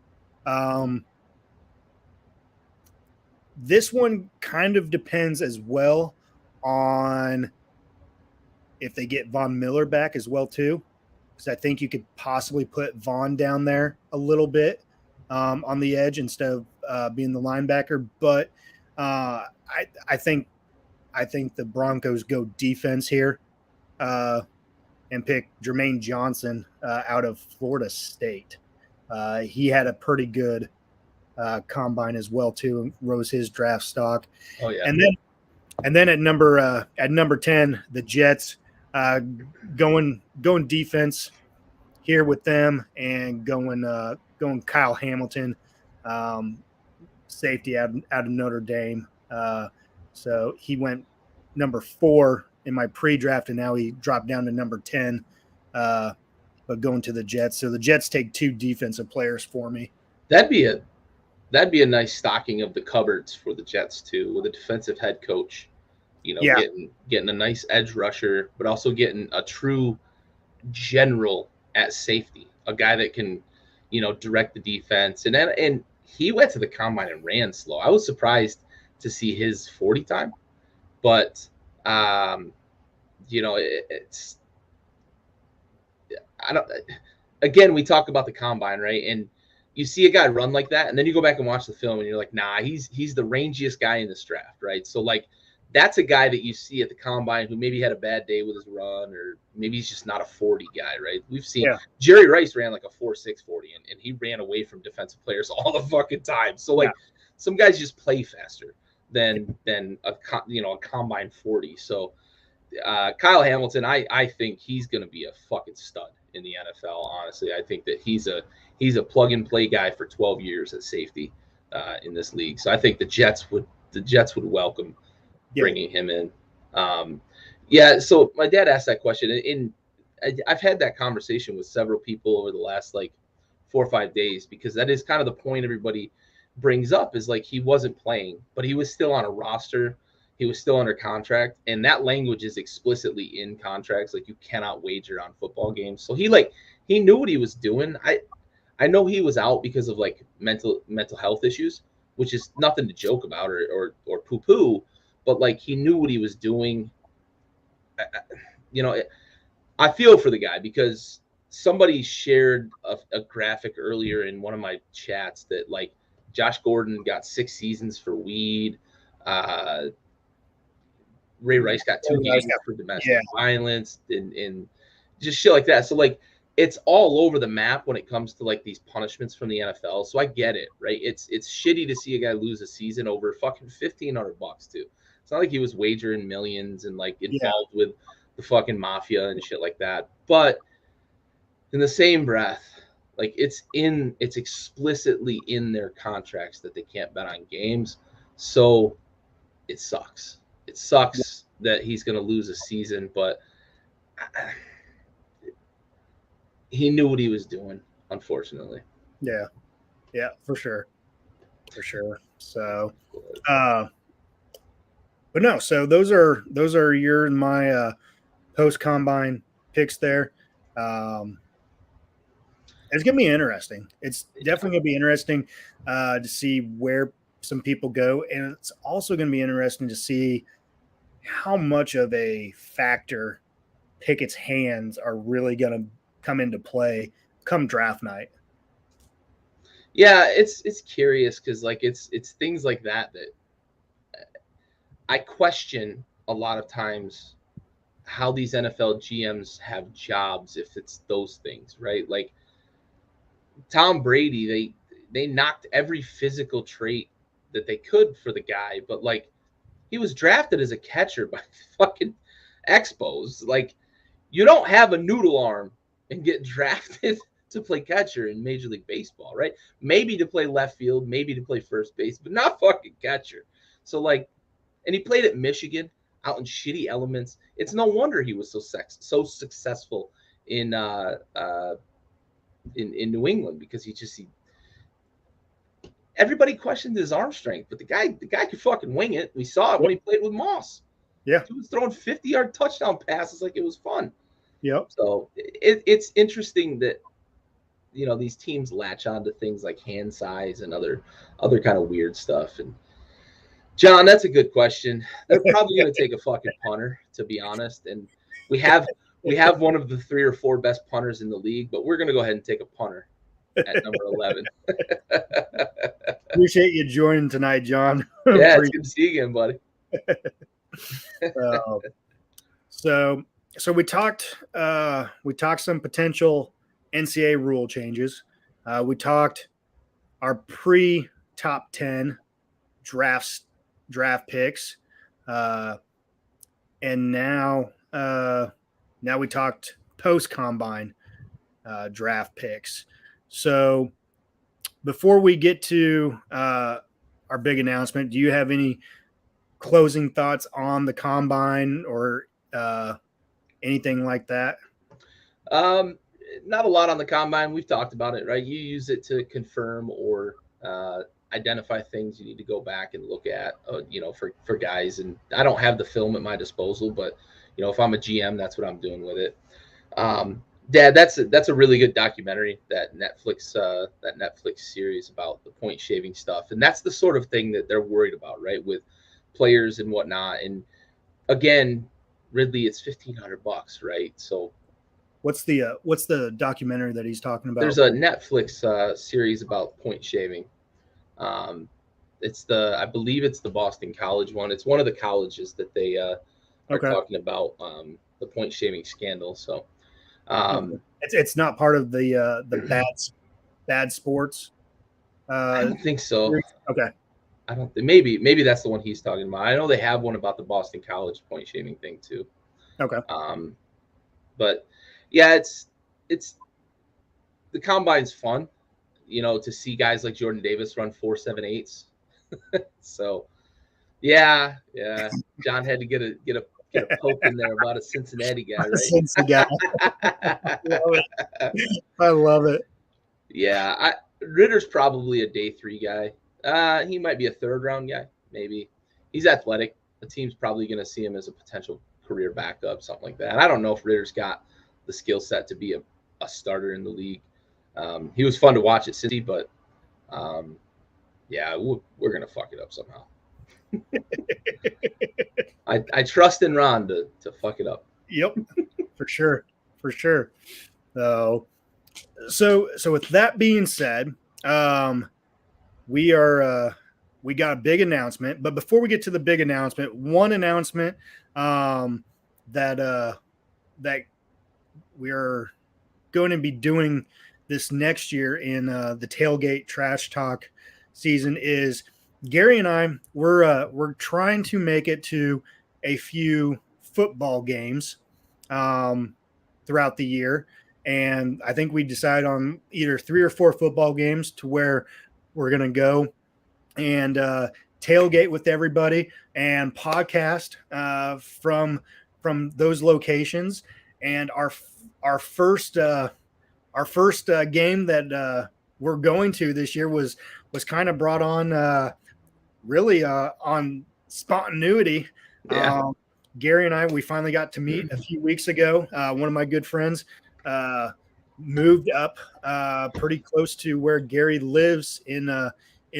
This one kind of depends as well on if they get Von Miller back as well too, because I think you could possibly put Von down there a little bit on the edge instead of being the linebacker. But I think the Broncos go defense here and pick Jermaine Johnson out of Florida State. He had a pretty good combine as well too, and rose his draft stock. Oh yeah. And then at number 10, the Jets going defense here with them and going Kyle Hamilton, safety out of Notre Dame. So he went number 4 in my pre-draft, and now he dropped down to number 10, but going to the Jets. So the Jets take 2 defensive players for me. That'd be a nice stocking of the cupboards for the Jets too, with a defensive head coach, getting a nice edge rusher, but also getting a true general at safety, a guy that can, direct the defense. And he went to the combine and ran slow. I was surprised to see his 40 time, but it's I don't. Again, we talk about the combine, right? And you see a guy run like that, and then you go back and watch the film, and you're like, nah, he's the rangiest guy in this draft, right? So like, that's a guy that you see at the combine who maybe had a bad day with his run, or maybe he's just not a 40 guy, right? We've seen Jerry Rice ran like a 4.6 40, and he ran away from defensive players all the fucking time. So like, some guys just play faster than a combine 40. So Kyle Hamilton, I think he's going to be a fucking stud in the NFL. Honestly, I think that he's a plug and play guy for 12 years at safety in this league. So I think the Jets would welcome bringing him in. So my dad asked that question, and I've had that conversation with several people over the last like 4 or 5 days, because that is kind of the point everybody brings up, is like, he wasn't playing, but he was still on a roster. He was still under contract, and that language is explicitly in contracts. Like, you cannot wager on football games. So he knew what he was doing. I know he was out because of like mental health issues, which is nothing to joke about or poo poo, but like, he knew what he was doing. I feel for the guy, because somebody shared a graphic earlier in one of my chats that like Josh Gordon got 6 seasons for weed. Ray Rice got 2 games for domestic violence and just shit like that. So like, it's all over the map when it comes to like these punishments from the NFL. So I get it, right? It's shitty to see a guy lose a season over fucking $1,500 too. It's not like he was wagering millions and like involved with the fucking mafia and shit like that. But in the same breath, like, it's explicitly in their contracts that they can't bet on games. So it sucks. It sucks that he's going to lose a season, but he knew what he was doing, unfortunately. Yeah, for sure. So, but no, so those are your and my post combine picks there. It's gonna be interesting. It's definitely gonna be interesting to see where some people go, and it's also gonna be interesting to see how much of a factor Pickett's hands are really gonna come into play come draft night. Yeah, it's curious, because like, it's things like that I question a lot of times, how these NFL GMs have jobs if it's those things, right? Like, Tom Brady, they knocked every physical trait that they could for the guy, but like, he was drafted as a catcher by fucking Expos. Like, you don't have a noodle arm and get drafted to play catcher in Major League Baseball, right? Maybe to play left field, maybe to play first base, but not fucking catcher. So like, and he played at Michigan out in shitty elements. It's no wonder he was so successful in New England, because everybody questioned his arm strength, but the guy could fucking wing it. We saw it when he played with Moss. Yeah, he was throwing 50-yard touchdown passes like it was fun. Yep. So it's interesting that these teams latch on to things like hand size and other kind of weird stuff. And John, that's a good question. They're probably going to take a fucking punter, to be honest. And we have one of the 3 or 4 best punters in the league, but we're going to go ahead and take a punter at number 11. Appreciate you joining tonight, John. Yeah, it's good to see you again, buddy. So we talked some potential NCAA rule changes. We talked our pre-top 10 draft picks, and now we talked post-combine draft picks. So before we get to our big announcement, do you have any closing thoughts on the combine or anything like that? Not a lot on the combine. We've talked about it, right? You use it to confirm or identify things you need to go back and look at, for guys. And I don't have the film at my disposal, but if I'm a GM, that's what I'm doing with it. Dad, that's a really good documentary, that Netflix series about the point shaving stuff, and that's the sort of thing that they're worried about, right, with players and whatnot. And again, Ridley, it's $1,500, right? So What's the documentary that he's talking there's about? a Netflix series about point shaving. Um, I believe it's the Boston College one. It's one of the colleges that they are Okay. talking about the point shaving scandal. So Okay. It's not part of the bad sports. I don't think so. Series? Okay. I don't think, maybe that's the one he's talking about. I know they have one about the Boston College point shaving thing too. Okay. But yeah, it's the combine's fun, to see guys like Jordan Davis run 4.78s. So yeah. John had to get a poke in there about a Cincinnati guy, right? Cincy guy. I love it. Yeah, Ritter's probably a day 3 guy. He might be a 3rd round guy, maybe. He's athletic. The team's probably going to see him as a potential career backup, something like that. And I don't know if Ritter's got the skill set to be a starter in the league. He was fun to watch at Cincy, but yeah, we're going to fuck it up somehow. I trust in Ron to fuck it up. Yep, for sure. So with that being said, we got a big announcement. But before we get to the big announcement, one announcement that we're going to be doing this next year in the Tailgate Trash Talk season is Gary and I we're trying to make it to a few football games throughout the year, and I think we decided on either 3 or 4 football games to where we're going to go and tailgate with everybody and podcast from those locations. And our first game that we're going to this year was kind of brought on really on spontaneity. Yeah. Gary and I, we finally got to meet a few weeks ago. One of my good friends moved up pretty close to where Gary lives in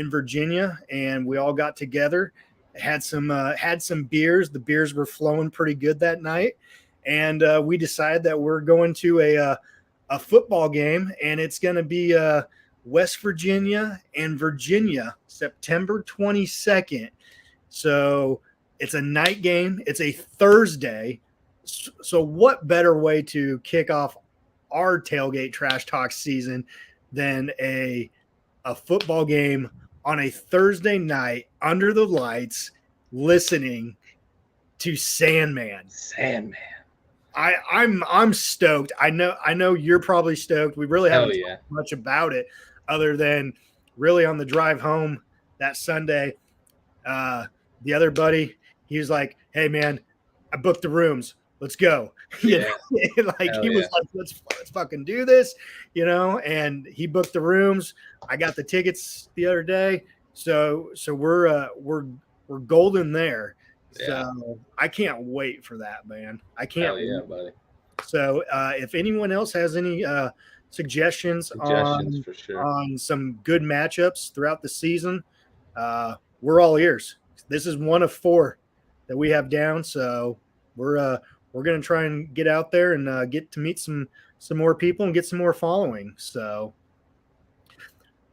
Virginia, and we all got together, had some beers. The beers were flowing pretty good that night, and we decided that we're going to a football game, and it's going to be West Virginia and Virginia, September 22nd. So it's a night game. It's a Thursday. So what better way to kick off our Tailgate Trash Talk season than a football game on a Thursday night under the lights, listening to Sandman. I'm stoked. I know you're probably stoked. We really haven't talked much about it other than really on the drive home that Sunday. The other buddy, he was like, "Hey man, I booked the rooms. Let's go." Yeah. Like he was like, let's fucking do this, and he booked the rooms. I got the tickets the other day. So we're golden there. Yeah. So I can't wait for that, man. I can't wait. Buddy. So if anyone else has any suggestions on, for sure, on some good matchups throughout the season, we're all ears. This is one of 4 that we have down. So we're going to try and get out there and get to meet some more people and get some more following. So,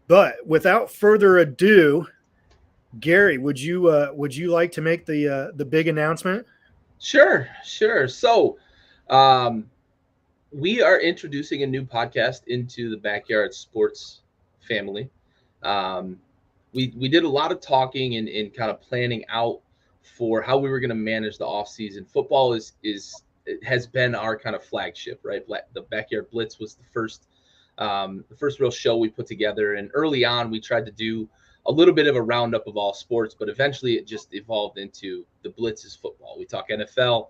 but without further ado, Gary, would you like to make the big announcement? Sure. So, we are introducing a new podcast into the Backyard Sports family. We did a lot of talking and kind of planning out for how we were going to manage the off season. Football has been our kind of flagship, right? The Backyard Blitz was the first real show we put together, and early on we tried to do a little bit of a roundup of all sports, but eventually it just evolved into the Blitz is football. We talk NFL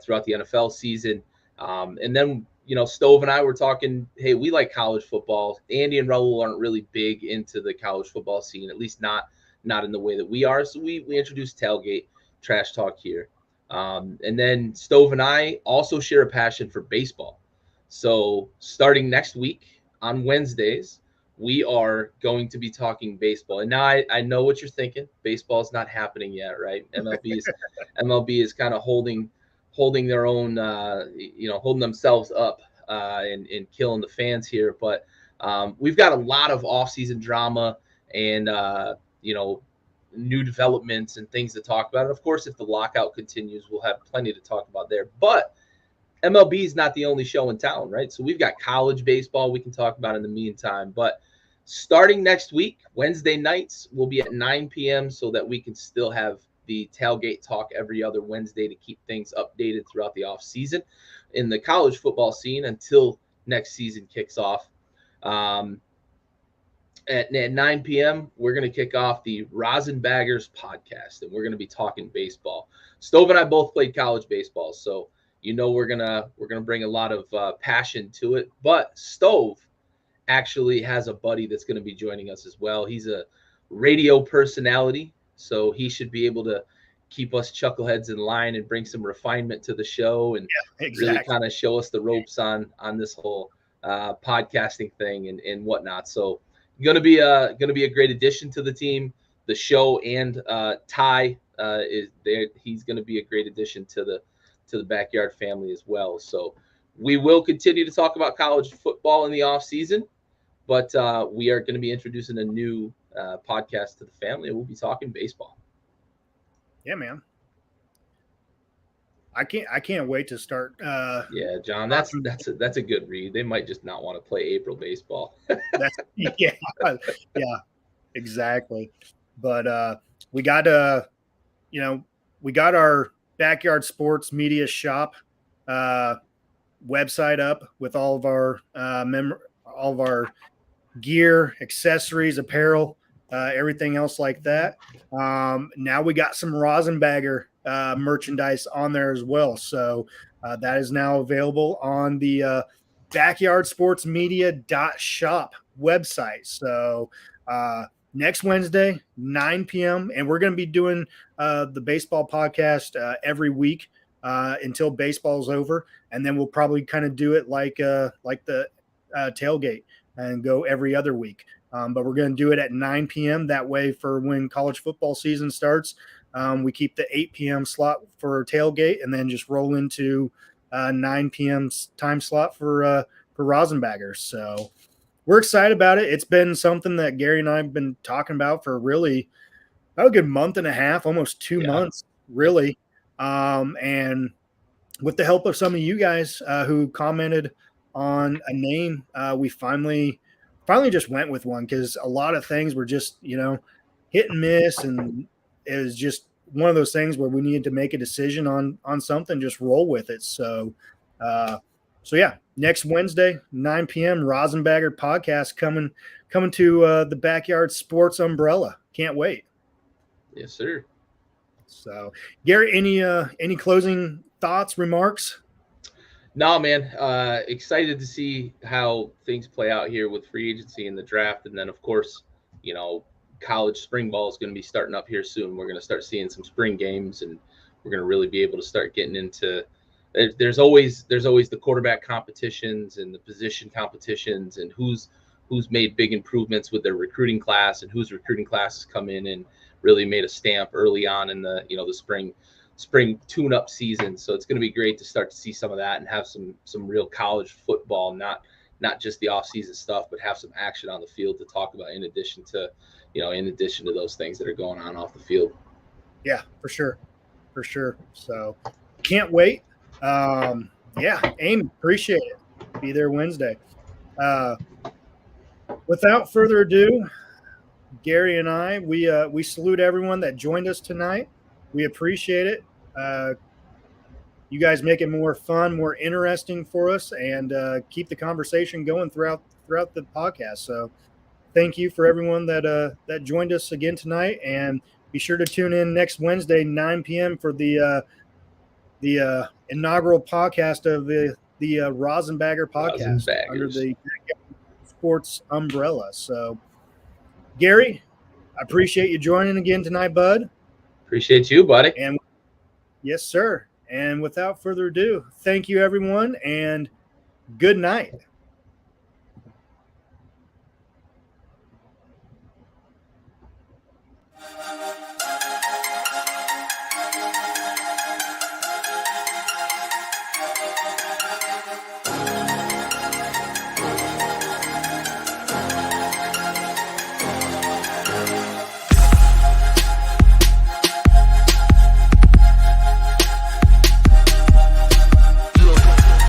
throughout the NFL season, and then Stove and I were talking, hey, we like college football. Andy and Raul aren't really big into the college football scene, at least not in the way that we are. So we introduced Tailgate Trash Talk here. And then Stove and I also share a passion for baseball. So starting next week on Wednesdays, we are going to be talking baseball. And now I know what you're thinking. Baseball is not happening yet, right? MLB is kind of holding their own, holding themselves up and killing the fans here. But we've got a lot of off-season drama and new developments and things to talk about. And of course, if the lockout continues, we'll have plenty to talk about there. But MLB is not the only show in town, right? So we've got college baseball we can talk about in the meantime. But starting next week, Wednesday nights will be at 9 p.m. so that we can still have the tailgate talk every other Wednesday to keep things updated throughout the off season in the college football scene until next season kicks off. At 9 p.m., we're going to kick off the Rosenbaggers podcast, and we're going to be talking baseball. Stove and I both played college baseball, so we're gonna bring a lot of passion to it. But Stove actually has a buddy that's going to be joining us as well. He's a radio personality, so he should be able to keep us chuckleheads in line and bring some refinement to the show and really kind of show us the ropes on this whole podcasting thing and whatnot. So gonna be a great addition to the team, the show, and Ty is there. He's gonna be a great addition to the Backyard family as well. So we will continue to talk about college football in the off season, but we are going to be introducing a new podcast to the family, and we'll be talking baseball. Yeah, man. I can't wait to start. Yeah, John, that's a good read. They might just not want to play April baseball. yeah, exactly. But we got our Backyard Sports Media Shop website up with all of our gear, accessories, apparel, everything else like that. Now we got some Rosenbagger merchandise on there as well. So that is now available on the backyardsportsmedia.shop website. So next Wednesday, 9 p.m. And we're going to be doing the baseball podcast every week until baseball's over. And then we'll probably kind of do it like the tailgate and go every other week. But we're going to do it at 9 p.m. That way for when college football season starts, we keep the 8 p.m. slot for tailgate and then just roll into 9 p.m. time slot for Rosenbaggers. So we're excited about it. It's been something that Gary and I have been talking about for really about a good month and a half, almost 2 months, really. And with the help of some of you guys who commented on a name, we finally just went with one because a lot of things were just, hit and miss. And it was just one of those things where we needed to make a decision on something, just roll with it. So yeah, next Wednesday, 9 p.m. Rosenbagger podcast coming to the Backyard Sports umbrella. Can't wait. Yes, sir. So, Gary, any closing thoughts, remarks? No, man. Excited to see how things play out here with free agency and the draft, and then of course, college spring ball is going to be starting up here soon. We're going to start seeing some spring games, and we're going to really be able to start getting into. There's always the quarterback competitions and the position competitions, and who's made big improvements with their recruiting class, and whose recruiting classes come in and really made a stamp early on in the the spring tune-up season. So it's going to be great to start to see some of that and have some real college football, not just the off-season stuff, but have some action on the field to talk about in addition to those things that are going on off the field. Yeah, for sure. So can't wait. Amy, appreciate it. Be there Wednesday. Without further ado, Gary and I, we salute everyone that joined us tonight. We appreciate it. You guys make it more fun, more interesting for us, and keep the conversation going throughout the podcast. So thank you for everyone that joined us again tonight, and be sure to tune in next Wednesday, 9 p.m. for the inaugural podcast of the Rosenbagger podcast under the Sports umbrella. So, Gary, I appreciate you joining again tonight, bud. Appreciate you, buddy. And yes, sir. And without further ado, thank you, everyone, and Good night.